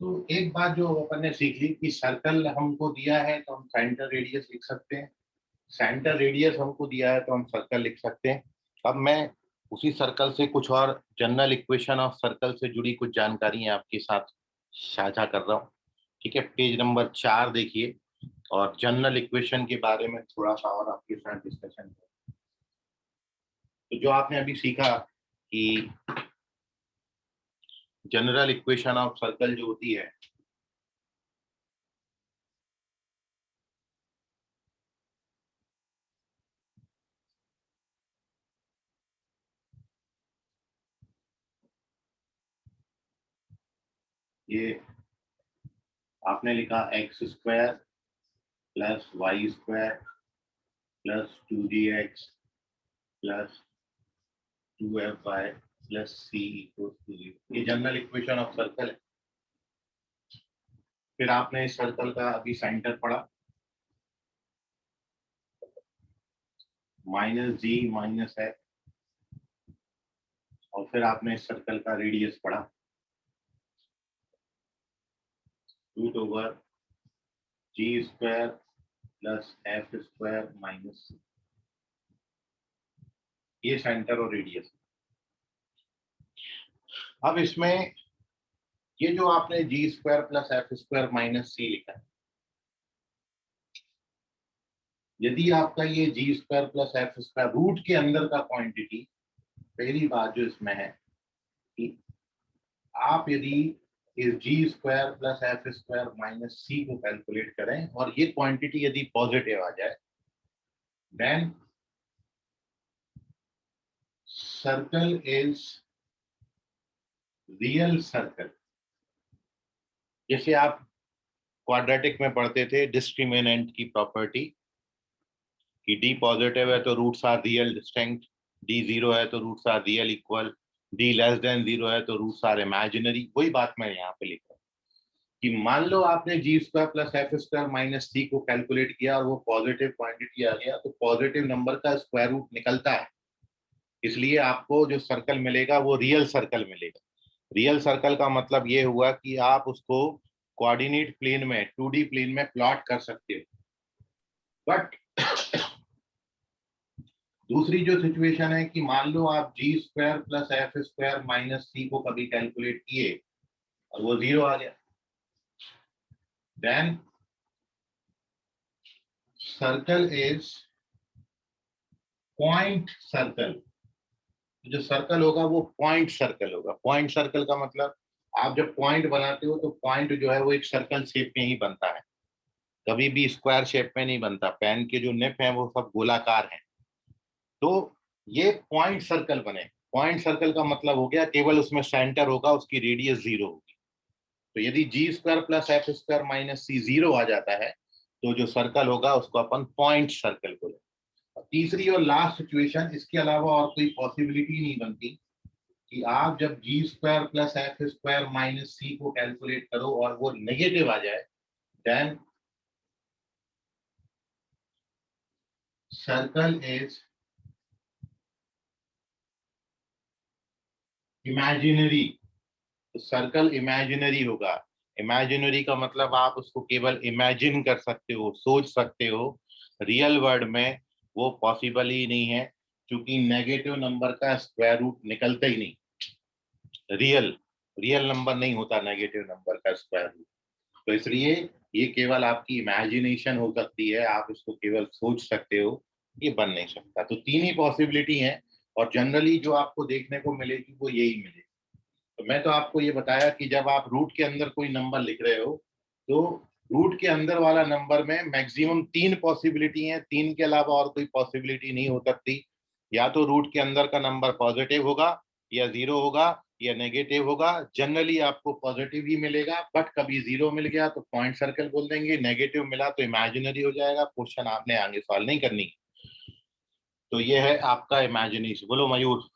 तो एक बात जो अपन ने सीख ली कि सर्कल हमको दिया है तो हम सेंटर रेडियस लिख सकते हैं, सेंटर रेडियस हमको दिया है तो हम सर्कल लिख सकते हैं। अब मैं उसी सर्कल से कुछ और जनरल इक्वेशन और सर्कल से जुड़ी कुछ जानकारियां आपके साथ साझा कर रहा हूँ, ठीक है। पेज नंबर 4 देखिए, और जनरल इक्वेशन के बारे में थोड़ा सा और आपके साथ डिस्कशन करें। तो जो आपने अभी सीखा कि जनरल इक्वेशन ऑफ सर्कल जो होती है, ये आपने लिखा x² + y² + 2gx + 2fy + c = 0। ये जनरल इक्वेशन ऑफ सर्कल है। फिर आपने इस सर्कल का अभी सेंटर पढ़ा, -g -f, और फिर आपने इस सर्कल का रेडियस पढ़ा, √g² + f² - c। ये सेंटर और रेडियस। अब इसमें ये जो आपने g² + f² - c लिखा है, यदि आपका ये g² + f² रूट के अंदर का क्वांटिटी, पहली बात जो इसमें है कि आप यदि इस g² + f² - c को कैलकुलेट करें और ये क्वांटिटी यदि पॉजिटिव आ जाए, then circle is real circle. जैसे आप क्वाड्रेटिक में पढ़ते थे डिस्क्रिमिनेंट की प्रॉपर्टी कि d पॉजिटिव है तो roots are real distinct, d 0 है तो roots are real equal, d <0 है तो रूट्स आर इमेजिनरी। वही बात मैं यहाँ पे लिख रहा हूँ। कि मान लो आपने g square plus F square minus c को कैलकुलेट किया और वो पॉजिटिव क्वांटिटी आ गया, तो पॉजिटिव नंबर का स्क्वायर रूट निकलता है, इसलिए आपको जो सर्कल मिलेगा वो रियल सर्कल मिलेगा। रियल सर्कल का मतलब ये हुआ कि आप उसको कोऑर्डिनेट प्लेन में 2D प्लेन में प्लॉट कर सकते हो। बट दूसरी जो सिचुएशन है कि मान लो आप g square plus F square minus c को कभी कैलकुलेट किए और वो 0 आ गया, then circle is point circle. जो सर्कल होगा वो पॉइंट सर्कल होगा। पॉइंट सर्कल का मतलब आप जब पॉइंट बनाते हो तो पॉइंट जो है वो एक सर्कल शेप में ही बनता है, कभी भी स्क्वायर शेप में नहीं बनता। पेन के जो निप हैं वो सब गोलाकार हैं, तो ये पॉइंट सर्कल बने। पॉइंट सर्कल का मतलब हो गया केवल उसमें सेंटर होगा, उसकी रेडियस 0 होगी। तो यदि g square plus F square minus c 0 आ जाता है तो जो सर्कल होगा उसको अपन पॉइंट सर्कल बोले। तीसरी और लास्ट सिचुएशन, इसके अलावा और कोई पॉसिबिलिटी नहीं बनती कि आप जब g square plus F square minus c को कैलकुलेट करो और वो नेगेटिव आ जाए, देन सर्कल इज इमेजिनरी। तो सर्कल इमेजिनरी होगा। इमेजिनरी का मतलब आप उसको केवल इमेजिन कर सकते हो, सोच सकते हो। रियल वर्ल्ड में वो पॉसिबल ही नहीं है, क्योंकि नेगेटिव नंबर का स्क्वायर रूट निकलता ही नहीं। रियल नंबर नहीं होता नेगेटिव नंबर का स्क्वायर रूट। तो इसलिए ये केवल आपकी इमेजिनेशन हो सकती है, आप इसको केवल सोच सकते हो, ये बन नहीं सकता। तो 3 ही पॉसिबिलिटी है और जनरली जो आपको देखने को मिलेगी वो यही मिलेगी। तो मैं तो आपको ये बताया कि जब आप रूट के अंदर कोई नंबर लिख रहे हो तो रूट के अंदर वाला नंबर में मैक्सिमम 3 पॉसिबिलिटी है, 3 के अलावा और कोई पॉसिबिलिटी नहीं हो सकती। या तो रूट के अंदर का नंबर पॉजिटिव होगा, या 0 होगा, या नेगेटिव होगा। जनरली आपको पॉजिटिव ही मिलेगा, बट कभी 0 मिल गया तो पॉइंट सर्कल बोल देंगे, नेगेटिव मिला तो इमेजिनरी हो जाएगा। क्वेश्चन आपने आगे सॉल्व नहीं करनी। तो ये है आपका इमेजिनेशन। बोलो मयूर।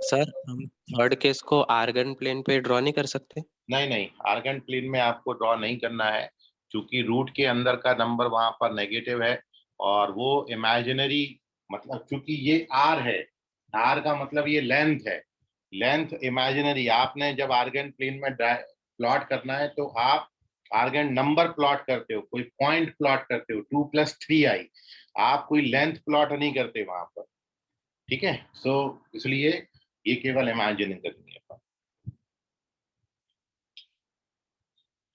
सर हम थर्ड केस को आर्गन प्लेन पे ड्रॉ नहीं कर सकते? नहीं, आर्गन प्लेन में आपको ड्रॉ नहीं करना है, क्योंकि रूट के अंदर का नंबर वहां पर नेगेटिव है और वो इमेजिनरी, मतलब क्योंकि ये आर है, आर का मतलब ये लेंथ है, लेंथ इमेजिनरी। आपने जब आर्गन प्लेन में प्लॉट करना है तो आप आर्गन नंबर प्लॉट करते हो, कोई पॉइंट प्लॉट करते हो, 2+3i। आप कोई लेंथ प्लॉट नहीं करते वहां पर, ठीक है। सो इसलिए ये केवल इमेजिनिंग करनी है।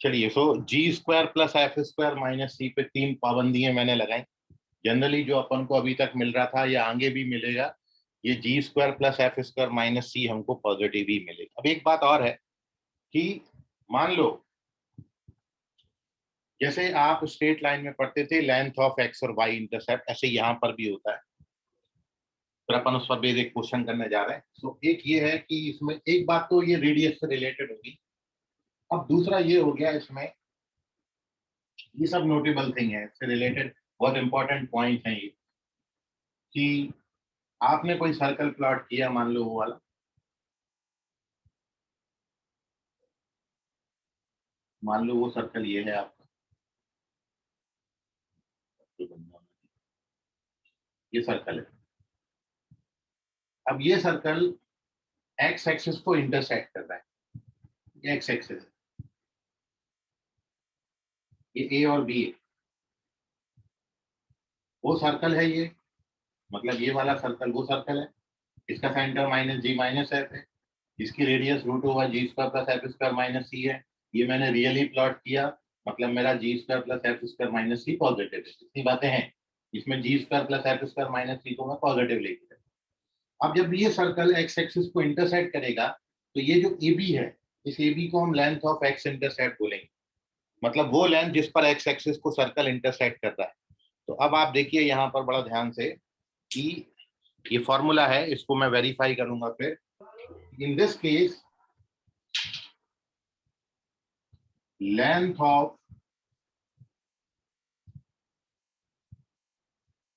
चलिए, so g square plus F square minus c पे 3 पाबंदियां मैंने लगाई। जनरली जो अपन को अभी तक मिल रहा था या आगे भी मिलेगा, ये g square plus F square minus c हमको पॉजिटिव ही मिलेगा। अब एक बात और है कि मान लो जैसे आप स्ट्रेट लाइन में पढ़ते थे लेंथ ऑफ एक्स और वाई इंटरसेप्ट, ऐसे यहाँ पर भी होता है। फिर अपन उस पर बेसिक क्वेश्चन करने जा रहे हैं। सो एक ये है कि इसमें एक बात तो ये रेडियस से रिलेटेड होगी। अब दूसरा ये हो गया, इसमें ये सब नोटेबल थिंग है, इससे रिलेटेड बहुत इंपॉर्टेंट पॉइंट है ये, कि आपने कोई सर्कल प्लॉट किया, मान लो वो वाला, मान लो वो सर्कल ये है आपका, ये सर्कल है। अब ये सर्कल एक्स एक्सिस को इंटरसेक्ट कर रहा है, ये एक्स एक्सिस है, ये ए और बी है। वो सर्कल है ये, मतलब ये वाला सर्कल वो सर्कल है, इसका सेंटर माइनस जी माइनस एफ है, इसकी radius root over g square plus F square minus c है। ये मैंने रियली प्लॉट किया, मतलब मेरा g square plus F square minus c positive है। इतनी बातें हैं, इसमें g square plus F square minus c को मैं पॉजिटिव लेके। अब जब ये सर्कल एक्स एक्सिस को इंटरसेक्ट करेगा तो ये जो ए बी है, इस ए बी को हम लेंथ ऑफ एक्स इंटरसेक्ट बोलेंगे, मतलब वो लेंथ जिस पर एक्स एक्सिस को सर्कल इंटरसेक्ट कर रहा है। तो अब आप देखिए यहाँ पर बड़ा ध्यान से कि ये फॉर्मूला है, इसको मैं वेरीफाई करूंगा फिर। In this case length of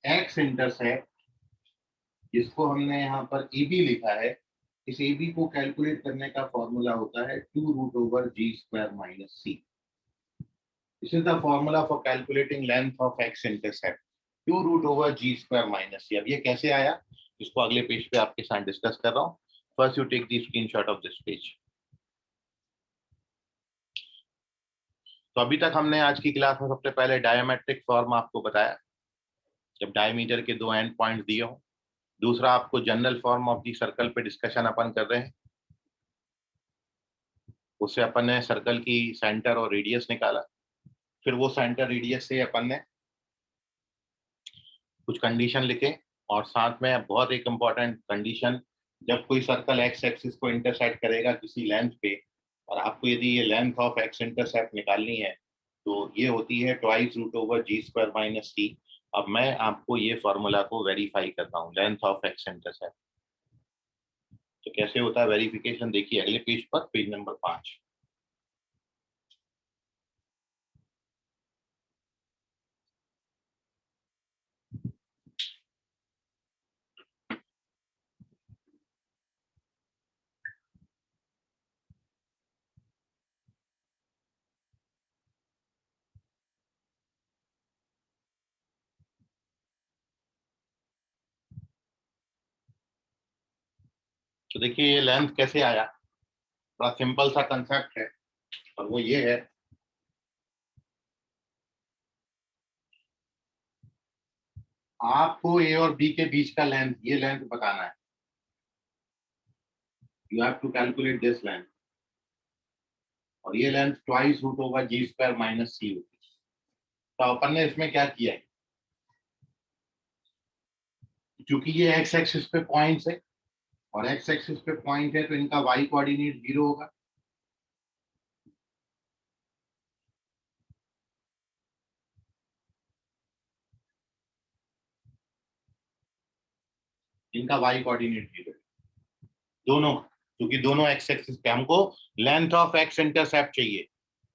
x intersect, जिसको हमने यहाँ पर ए बी लिखा है, इस ए बी को कैलकुलेट करने का फॉर्मूला होता है 2√/g² - c। This is the formula for calculating length of x intercept, 2√/g² - c। अब ये कैसे आया, इसको अगले पेज पे आपके साथ डिस्कस कर रहा हूँ। First you take the screenshot of this page. तो अभी तक हमने आज की क्लास में सबसे पहले डायमेट्रिक फॉर्म आपको बताया, जब डायमीटर के दो एंड पॉइंट दिए हों। दूसरा आपको general form of the circle पे डिस्कशन अपन कर रहे हैं। उससे अपन ने सर्कल की सेंटर और रेडियस निकाला, फिर वो सेंटर रेडियस से अपन ने कुछ कंडीशन लिखे, और साथ में बहुत एक इम्पॉर्टेंट कंडीशन, जब कोई सर्कल एक्स एक्सिस को इंटरसेक्ट करेगा किसी लेंथ पे, और आपको यदि ये लेंथ ऑफ एक्स इंटरसेप्ट निकालनी है तो ये होती है 2√/g² - c। अब मैं आपको ये फॉर्मूला को वेरीफाई करता हूँ, लेंथ ऑफ एक्स इंटरसेप्ट। तो कैसे होता है वेरिफिकेशन, देखिए अगले पेज पर, पेज नंबर 5। तो देखिए ये लेंथ कैसे आया, बड़ा सिंपल सा कंसेप्ट है, और वो ये है आपको ए और बी के बीच का लेंथ, ये लेंथ बताना है। You have to calculate this length, और ये लेंथ 2√/g² - c होती है। तो अपन ने इसमें क्या किया है, क्योंकि ये एक्स एक्सिस पे पॉइंट्स है और एक्स एक्सिस पे पॉइंट है तो इनका वाई कोऑर्डिनेट 0 होगा। इनका वाई कोऑर्डिनेट 0 दोनों, क्योंकि दोनों एक्स एक्सिस पे हमको लेंथ ऑफ एक्स इंटरसेप्ट चाहिए,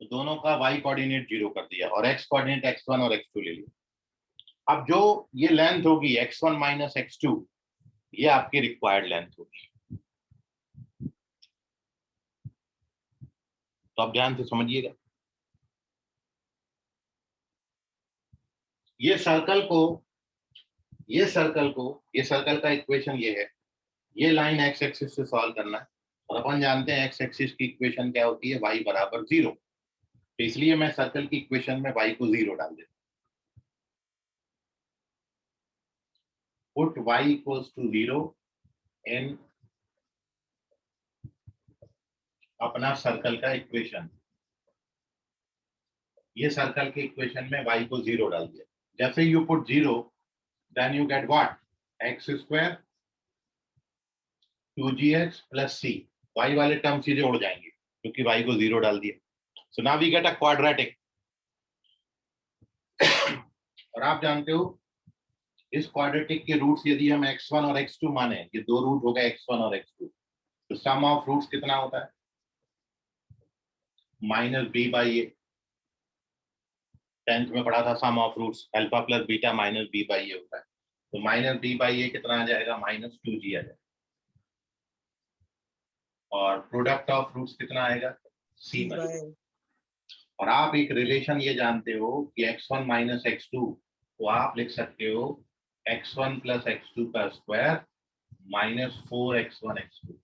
तो दोनों का वाई कोऑर्डिनेट 0 कर दिया, और एक्स कोऑर्डिनेट x1 और x2 ले लिया। अब जो ये लेंथ होगी x1 - x2, ये आपकी रिक्वायर्ड लेंथ होगी। तो आप ध्यान से समझिएगा, ये सर्कल का इक्वेशन ये है, ये लाइन एक्स एक्सिस से सॉल्व करना है, और अपन जानते हैं एक्स एक्सिस की इक्वेशन क्या होती है, y = 0। तो इसलिए मैं सर्कल की इक्वेशन में y को 0 डाल देता हूं। पुट y = 0 इन अपना सर्कल का इक्वेशन। ये सर्कल के इक्वेशन में y को 0 डाल दिया। जैसे you put 0, then you get what, x² 2gx + c। y वाले टर्म सीधे उड़ जाएंगे क्योंकि y को 0 डाल दिया। So now we get a quadratic. और आप जानते हो इस क्वाड्रेटिक के रूट्स यदि हम x1 और x2 माने, ये दो रूट हो गए x1 और x2, तो सम ऑफ रूट्स कितना होता है, -b/a। 10th में पढ़ा था sum of roots alpha + beta -b/a होता है। तो -b/a कितना आ जाएगा, -2g आ जाएगा। और प्रोडक्ट ऑफ रूट्स कितना आएगा, c बाय और आप एक रिलेशन ये जानते हो कि x1 - x2 तो आप लिख सकते हो x1 + x2 का स्क्वायर -4x1 x2।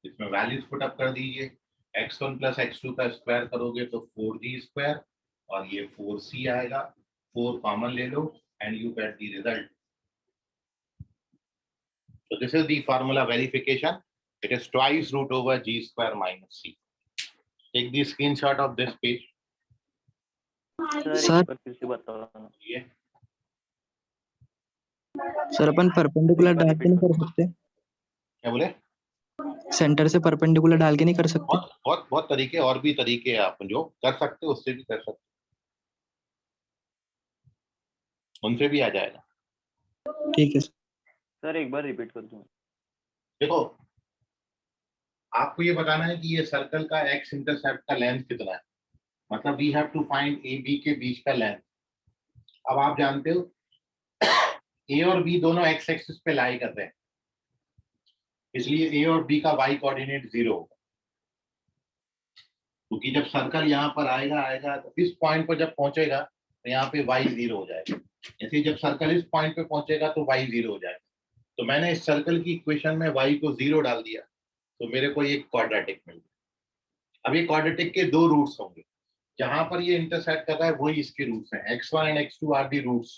इसमें वैल्यूज पुट अप कर दीजिए। x1 + x2 का स्क्वायर करोगे तो 4g², और ये 4c आएगा। 4 कॉमन ले लो and you get the result. So this is the formula verification. It is 2√/g² - c. Take the screenshot of this page. Sir एक बार फिर से बताओ ना। ये सर अपन परपेंडिकुलर डाल के नहीं कर सकते, क्या बोले, सेंटर से परपेंडिकुलर डाल के नहीं कर सकते? बहुत बहुत बहुत तरीके, और भी तरीके हैं आप जो कर सकते हो, उससे भी कर सकते हो, उनसे भी आ जाएगा। ठीक है सर एक बार रिपीट कर दूं। देखो आपको ये बताना है कि ये सर्कल का एक्स इंटरसेप्ट का लेंथ कितना है, मतलब we have to find A B के बीच का लेंथ। अब आप जानते हो ए और बी दोनों एक्स एक्सिस पे लाई कर रहे हैं, इसलिए ए और बी का वाई कोऑर्डिनेट 0 होगा, क्योंकि जब सर्कल यहाँ पर आएगा तो इस पॉइंट पर जब पहुंचेगा तो यहाँ पे y 0 हो जाएगा। ऐसे जब सर्कल इस पॉइंट पे पहुंचेगा तो y 0 हो जाएगा। तो मैंने इस सर्कल की इक्वेशन में y को 0 डाल दिया, तो मेरे को एक क्वाड्रेटिक मिल गया। अब ये क्वाड्रेटिक के दो रूट्स होंगे, जहां पर ये इंटरसेक्ट कर रहा है वही इसके रूट्स हैं। x1 and x2 are the roots.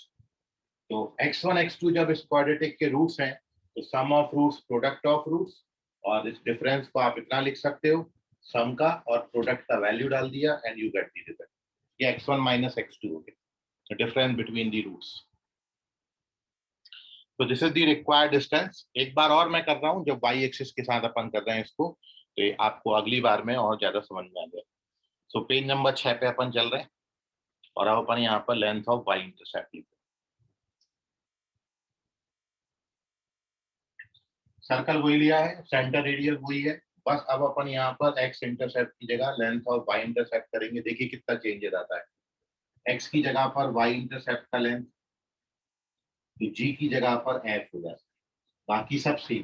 तो x1 x2 जब इस क्वाड्रेटिक के रूट्स हैं तो sum of roots product of roots, और इस डिफरेंस को आप इतना लिख सकते हो, सम का और प्रोडक्ट का वैल्यू डाल दिया and you get the result. ये x1 माइनस x2 हो गया, the difference between the roots. तो this is the required distance. एक बार और मैं कर रहा हूं, जब y एक्सिस के साथ अपन कर रहे हैं इसको, तो ये आपको अगली बार में और ज्यादा समझ में आ जाए। सो पेज नंबर 6 पे अपन चल रहे हैं और अब अपन यहाँ पर लेंथ ऑफ y इंटरसेप्ट लिखते हैं। सर्कल वही लिया है, सेंटर रेडियस वही है, बस अब अपन यहाँ पर x इंटरसेप्ट की जगह लेंथ ऑफ y इंटरसेप्ट करेंगे। देखिए कितना चेंजेस आता है। x की जगह पर y इंटरसेप्ट का लेंथ, तो g की जगह पर f हो जाता है, बाकी सब सेम।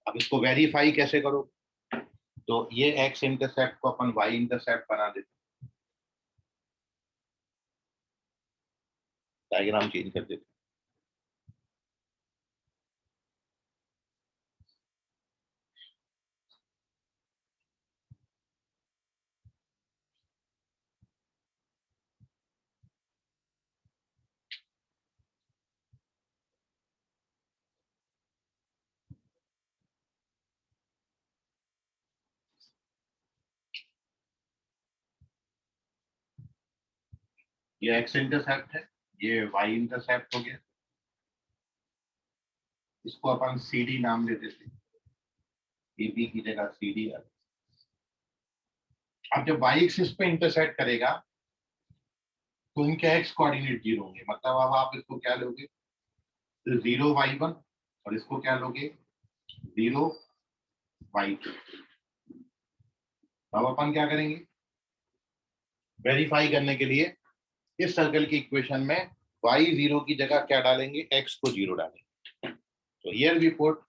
अब इसको वेरीफाई कैसे करो, तो ये x इंटरसेप्ट को अपन y इंटरसेप्ट बना देते, डायग्राम चेंज कर देते। ये x इंटरसेप्ट है, ये y इंटरसेप्ट हो गया, इसको अपन CD नाम दे देते, AB की जगह CD है। अब जब y एक्सिस पे इंटरसेक्ट करेगा तो इनके x कोऑर्डिनेट 0 होंगे, मतलब अब आप इसको क्या लोगे, तो 0 y1, और इसको क्या लोगे, 0 y2। अब अपन क्या करेंगे, वेरीफाई करने के लिए इस सर्कल की इक्वेशन में y 0 की जगह क्या डालेंगे, x को 0 डालेंगे। तो here we put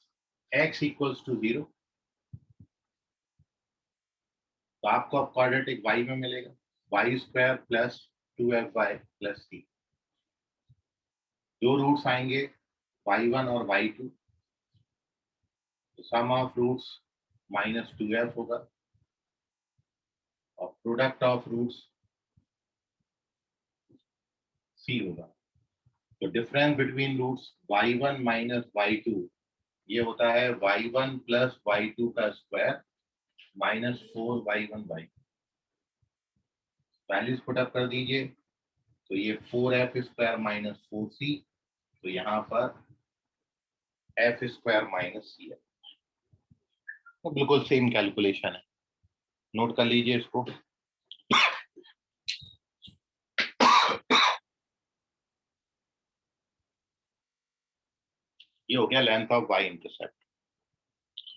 x equals to 0, तो आपको अब क्वाड्रेटिक y में मिलेगा y² plus 2fy plus c। दो रूट्स आएंगे y1 और y2, तो sum of roots minus 2f होगा और प्रोडक्ट ऑफ रूट्स c होगा। तो difference between roots y1 minus y2 ये होता है y1 प्लस y2 का square minus 4y1 values put up कर दीजिए, तो ये 4f² माइनस 4c, तो यहाँ पर f² माइनस c है। तो बिल्कुल सेम कैलकुलेशन है, नोट कर लीजिए इसको। ये हो गया लेंथ ऑफ y इंटरसेप्ट।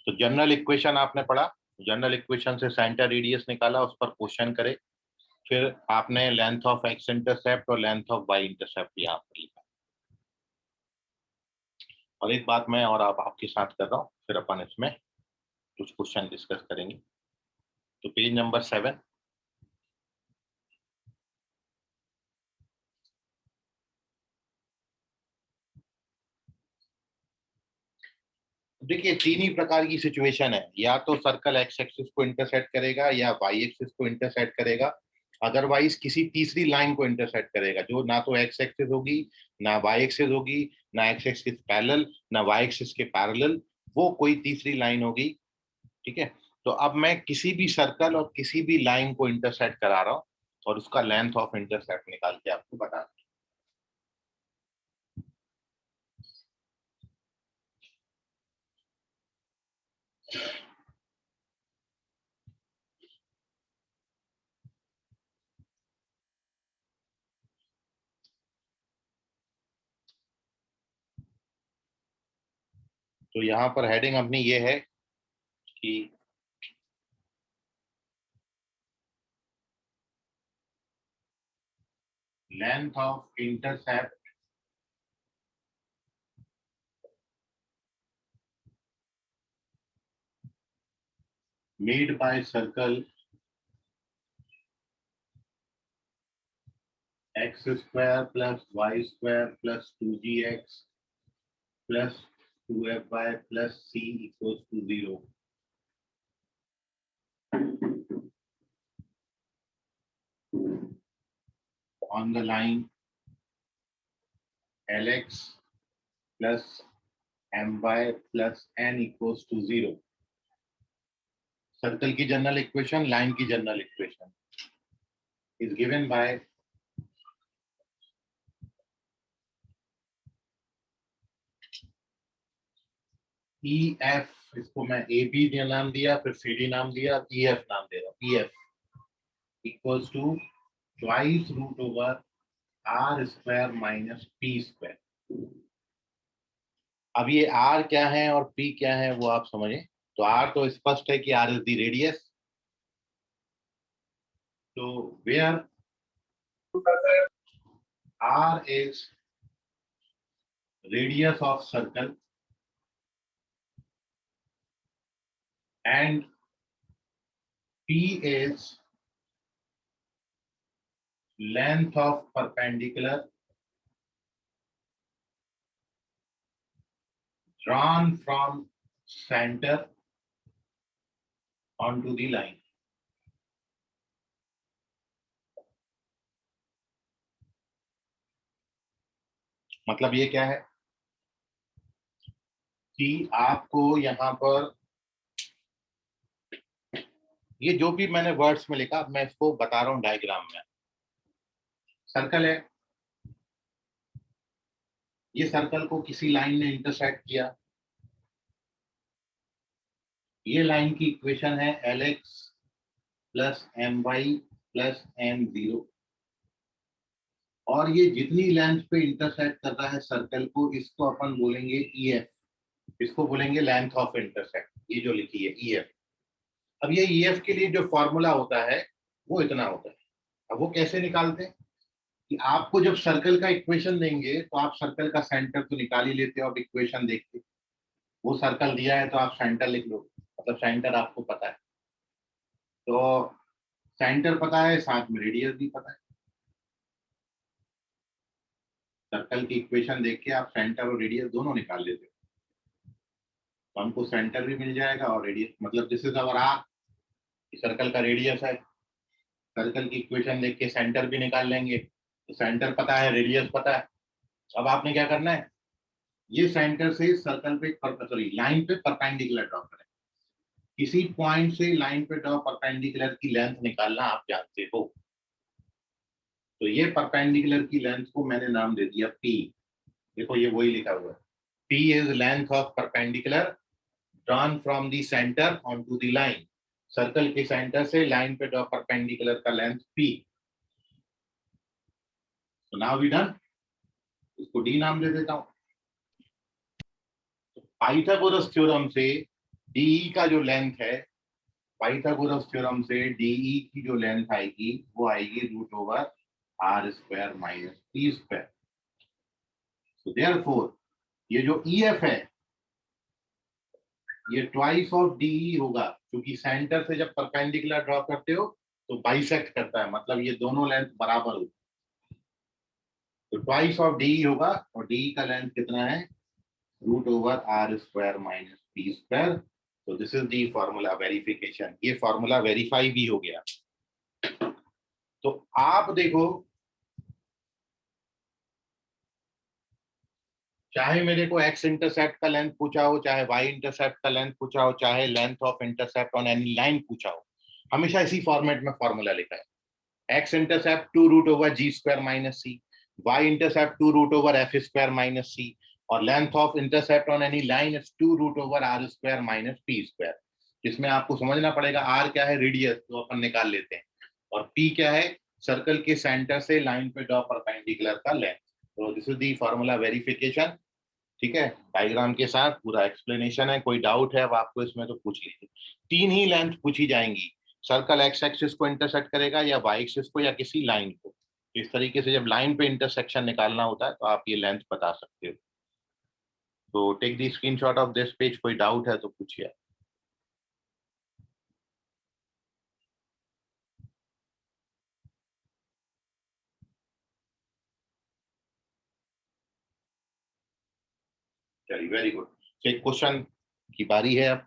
तो जनरल इक्वेशन आपने पढ़ा, जनरल इक्वेशन से सेंटर रेडियस निकाला, उस पर क्वेश्चन करे, फिर आपने लेंथ ऑफ x इंटरसेप्ट और लेंथ ऑफ y इंटरसेप्ट यहाँ पर लिखा। और एक बात मैं और आपके साथ कर रहा हूँ, फिर अपन इसमें कुछ क्वेश्चन डिस्कस करेंगे। तो पेज नंबर 7, देखिए तीन ही प्रकार की सिचुएशन है, या तो सर्कल x एक्सिस को इंटरसेक्ट करेगा या y एक्सिस को इंटरसेक्ट करेगा, अदरवाइज किसी तीसरी लाइन को इंटरसेक्ट करेगा जो ना तो x एक्सिस होगी ना y एक्सिस होगी, ना x एक्सिस पैरेलल ना y एक्सिस के पैरेलल, वो कोई तीसरी लाइन होगी। ठीक है, तो अब मैं किसी भी सर्कल और किसी भी लाइन को इंटरसेक्ट करा रहा हूँ और उसका लेंथ ऑफ इंटरसेक्ट निकाल के आपको बता रहा हूं। तो यहाँ पर हेडिंग अपनी ये है कि length of intercept made by circle x square plus y square plus 2gx plus 2fy plus c equals to 0. On the line Lx plus my plus n equals to 0. Circle की जनरल इक्वेशन, लाइन की general equation is given by EF, इसको मैं AB नाम दिया, फिर CD नाम दिया, EF नाम दे रहा हूँ. EF equals to twice root over R square minus P square. अब ये R क्या है और P क्या है वो आप समझे. तो R तो स्पष्ट है कि R is the radius. So where R is radius of circle and P is length of perpendicular drawn from center onto the line. मतलब ये क्या है कि आपको यहाँ पर ये जो भी मैंने वर्ड्स में लिखा मैं इसको बता रहा हूँ डायग्राम में. सर्कल है, ये सर्कल को किसी लाइन ने इंटरसेक्ट किया. ये लाइन की इक्वेशन है Lx plus My plus M0 और ये जितनी लेंथ पे इंटरसेक्ट कर रहा है सर्कल को इसको अपन बोलेंगे EF, इसको बोलेंगे लेंथ ऑफ इंटरसेक्ट. ये जो लिखी है EF. अब ये EF के लिए जो फॉर्मूला होता है वो इतना होता है. अब वो कैसे निकालते हैं कि आपको जब सर्कल का इक्वेशन देंगे तो आप सर्कल का सेंटर तो निकाल ही लेते हो. अब इक्वेशन देख के वो सर्कल दिया है तो आप सेंटर लिख लो, मतलब सेंटर आपको पता है. तो सेंटर पता है, साथ में रेडियस भी पता है. सर्कल की इक्वेशन देख के आप सेंटर और रेडियस दोनों निकाल लेते हो. तो हमको सेंटर भी मिल जाएगा और रेडियस, मतलब this is our R. Circle का रेडियस है, सर्कल की इक्वेशन देख के सेंटर भी निकाल लेंगे. तो सेंटर पता है, रेडियस पता है. अब आपने क्या करना है, ये सेंटर से सर्कल पे सॉरी लाइन पे परपेंडिकुलर ड्रॉ करें. किसी पॉइंट से लाइन पे ड्रॉ परपेंडिकुलर की लेंथ निकालना आप जानते हो. तो ये परपेंडिकुलर की लेंथ को मैंने नाम दे दिया P. देखो ये वही लिखा हुआ है. P is length of perpendicular drawn from the center onto the line. Circle के सेंटर से लाइन पे ड्रॉ परपेंडिकुलर का length P. So now we done. इसको D नाम दे देता हूं. पाइथागोरस थ्योरम से DE का जो लेंथ है, पाइथागोरस थ्योरम से DE की जो लेंथ आएगी वो आएगी root over R square minus P square. So therefore ये जो EF है ये ट्वाइस ऑफ DE होगा, क्योंकि सेंटर से जब परपेंडिकुलर ड्रॉ करते हो तो बाइसेक्ट करता है, मतलब ये दोनों लेंथ बराबर होगी. तो ट्वाइस ऑफ DE होगा और DE का लेंथ कितना है, root over R square minus P square. तो this is the formula verification. ये फॉर्मूला वेरीफाई भी हो गया. तो आप देखो, चाहे मेरे को एक्स इंटरसेप्ट का लेंथ पूछा हो, चाहे वाई इंटरसेप्ट का लेंथ पूछा हो, चाहे length of intercept on any line पूछा हो, हमेशा इसी फॉर्मेट में फॉर्मूला लिखा है. X intercept 2 root over G square minus C, y intercept 2 root over F square minus C, और length of intercept on any line is 2 root over R square minus P square. जिसमें आपको समझना पड़ेगा R क्या है, रेडियस, तो अपन निकाल लेते हैं, और P क्या है, सर्कल के सेंटर से लाइन पे ड्रॉ परपेंडिकुलर का लेंथ. तो this is the formula verification. ठीक है, डायग्राम के साथ पूरा एक्सप्लेनेशन है. कोई डाउट है अब आपको इसमें तो पूछ लीजिए. 3 ही लेंथ पूछी जाएंगी. सर्कल एक्स एक्सिस को इंटरसेक्ट करेगा या वाई एक्सिस को या किसी लाइन को. इस तरीके से जब लाइन पे इंटरसेक्शन निकालना होता है तो आप ये लेंथ बता सकते हो. तो take the screenshot of this page. कोई डाउट है तो पूछिए. चलिए वेरी गुड। एक क्वेश्चन की बारी है, अब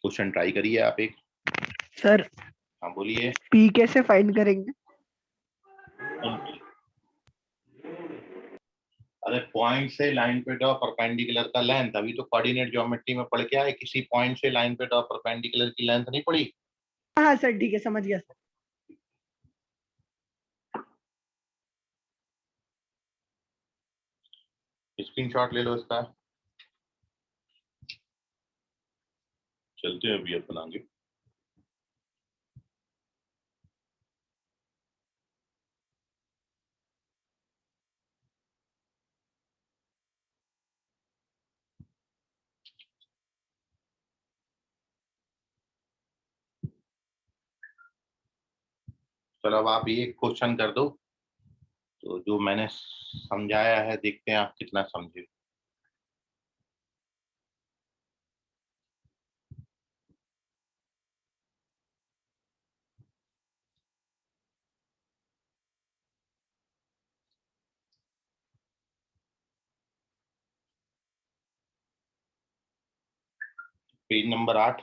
क्वेश्चन ट्राई करिए आप एक। सर हाँ बोलिए। पी कैसे फाइंड करेंगे? अरे पॉइंट से लाइन पे ड्रॉ परपेंडिकुलर का लेंथ, अभी तो कोऑर्डिनेट ज्योमेट्री में पढ़ के आए, किसी पॉइंट से लाइन पे ड्रॉ परपेंडिकुलर की लेंथ नहीं पड़ी। हाँ सर ठीक है, समझ गया सर। स्क्रीनशॉट ले लो इसका। चलते हैं अभी अपन आगे। चलो अब आप ये क्वेश्चन कर दो, तो जो मैंने समझाया है देखते हैं आप कितना समझे। Page number 8।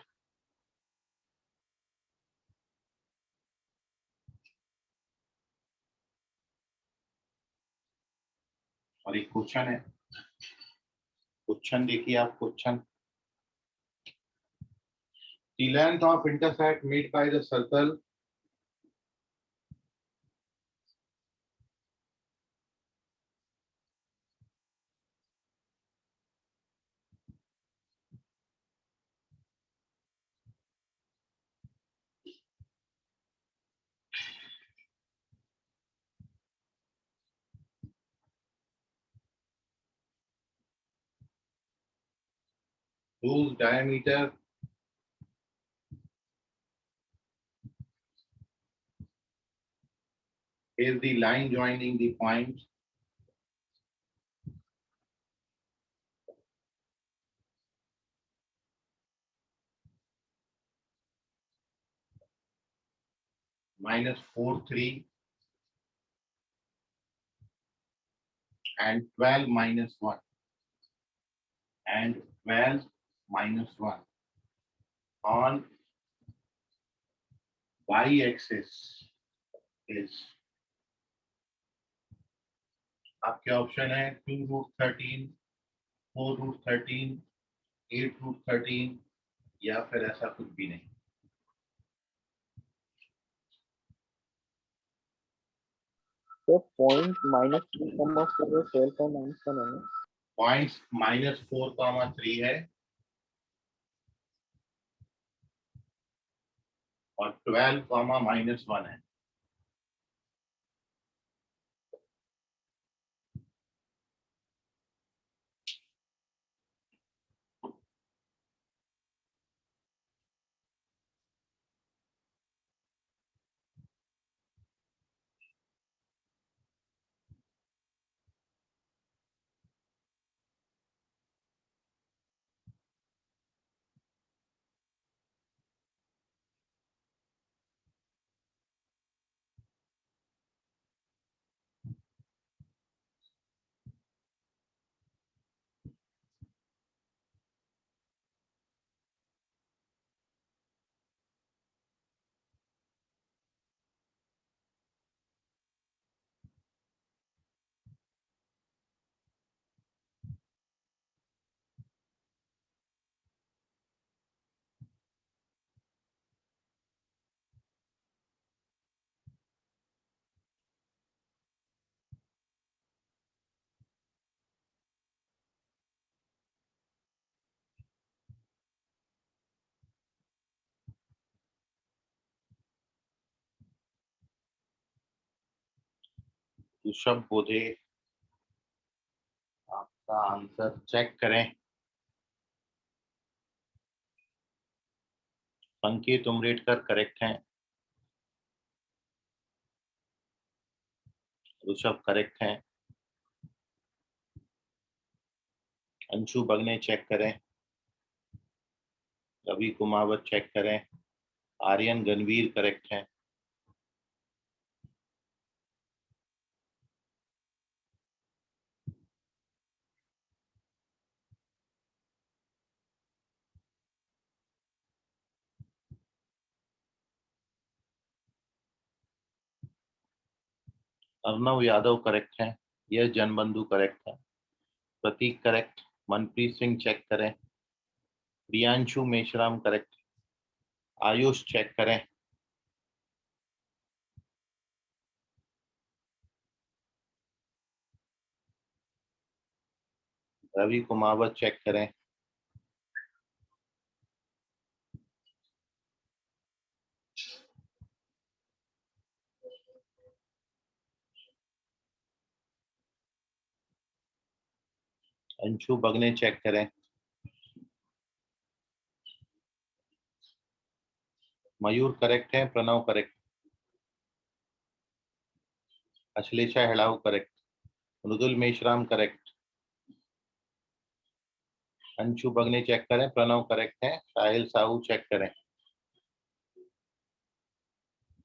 और एक क्वेश्चन है, क्वेश्चन देखिए आप। Question, the length of intersect made by the circle whose diameter is the line joining the point -4 3 and 12 -1 and 12 -1 on y-axis is, आपके ऑप्शन है 2√13, 4√13, 8√13 या फिर ऐसा कुछ भी नहीं। तो पॉइंट -3, 4 और 12 का -1 है ना? पॉइंट्स -4, 3 है और 12, -1 है। ऋषभ बोधे, आपका आंसर चेक करें। संकेत उमरेडकर करेक्ट हैं, ऋषभ करेक्ट हैं, अंशु बगने चेक करें, रवि कुमावत चेक करें, आर्यन गणवीर करेक्ट हैं, अर्नव यादव करेक्ट है, यह जनबंधु करेक्ट है, प्रतीक करेक्ट, मनप्रीत सिंह चेक करें, प्रियांशु मेश्राम करेक्ट, आयुष चेक करें, रवि कुमावत चेक करें, अंशु बगने चेक करें, मयूर करेक्ट है, प्रणव करेक्ट, अश्लेषा हेड़ाऊ करेक्ट, मृदुल मेश्राम करेक्ट, अंशु बगने चेक करें, प्रणव करेक्ट है, साहिल साहू चेक करें,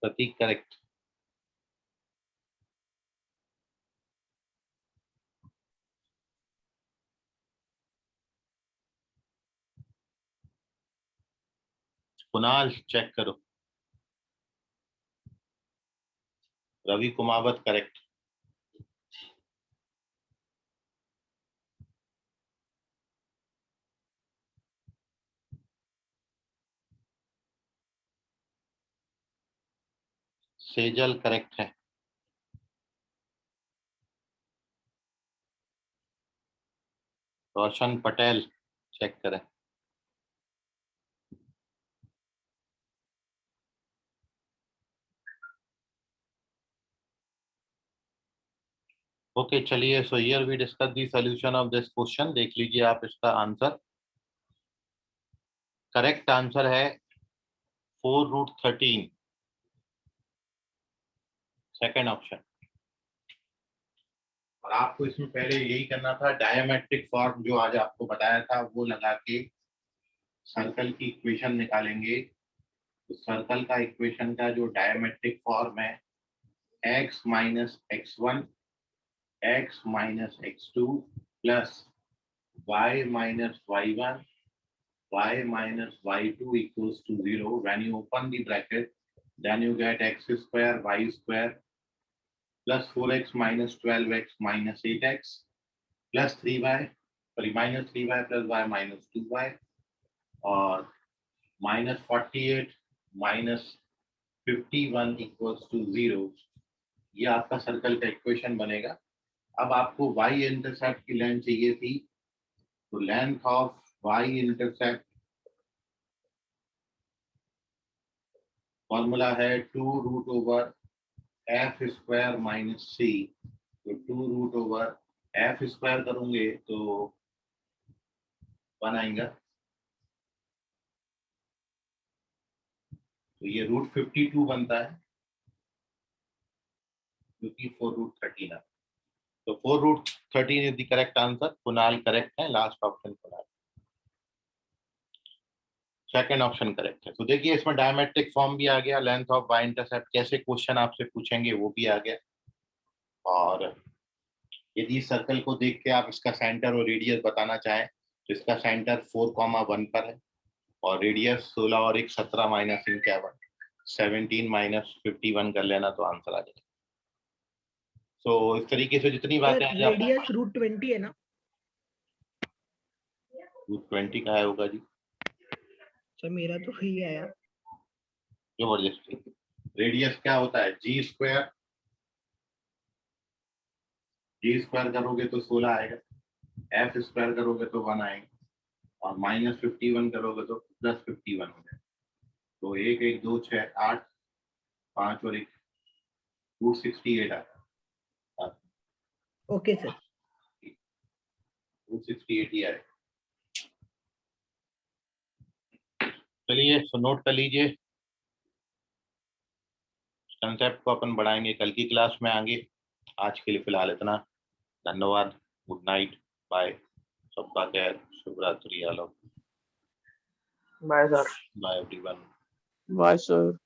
प्रतीक करेक्ट, कुणाल चेक करो, रवि कुमावत करेक्ट, सेजल करेक्ट है, रोशन पटेल चेक करें, ओके चलिए, so here we discuss the solution of this question. देख लीजिए आप इसका आंसर। करेक्ट आंसर है 4√13, सेकेंड ऑप्शन। और आपको इसमें पहले यही करना था, डायमेट्रिक फॉर्म जो आज आपको बताया था वो लगा के सर्कल की इक्वेशन निकालेंगे। तो सर्कल का इक्वेशन का जो डायमेट्रिक फॉर्म है x minus x1 x minus x2 plus y minus y1 y minus y2 equals to 0. When you open the bracket, then you get x square y square plus 4x minus 12x minus 8x plus 3y, sorry, minus 3y plus y minus 2y, और minus 48 minus 51 equals to 0. ये आपका सर्कल का इक्वेशन बनेगा। अब आपको y इंटरसेप्ट की लेंथ चाहिए थी, तो length of y intercept formula है 2√f स्क्वायर माइनस c। तो 2√f स्क्वायर करूंगे तो 1 आएगा, तो ये √52 बनता है क्योंकि 4√13 है। तो 4√13 is the correct answer. Kunal correct है, last option Kunal. Second option correct है। तो देखिए इसमें डायमेट्रिक फॉर्म भी आ गया, लेंथ ऑफ वाई इंटरसेप्ट कैसे क्वेश्चन आपसे पूछेंगे वो भी आ गया, और यदि सर्कल को देख के आप इसका सेंटर और रेडियस बताना चाहें तो इसका सेंटर 4,1 पर है और रेडियस 16 और 1 17 माइनस 51 17 माइनस 51 कर लेना तो आंसर आ जाएगा। तो इस तरीके से जितनी बातें रेडियस √20 है ना? √20 का है होगा जी, सर मेरा तो वही आया। जबरदस्ती। रेडियस क्या होता है? जी स्क्वायर करोगे तो 16 आएगा, एफ स्क्वायर करोगे तो 1 आएगा, और माइनस 51 करोगे तो प्लस 51 हो जाएगा। तो 1 1 2 6 8 5 और 1 268 आता है। ओके सर, 268 ही आएगा। चलिए सो नोट कर लीजिए, कंसेप्ट को अपन बढ़ाएंगे कल की क्लास में आगे। आज के लिए फिलहाल इतना, धन्यवाद, गुड नाइट, बाय, सबका खैर, शुभ रात्रि, आलो, bye sir, bye everyone. Bye sir.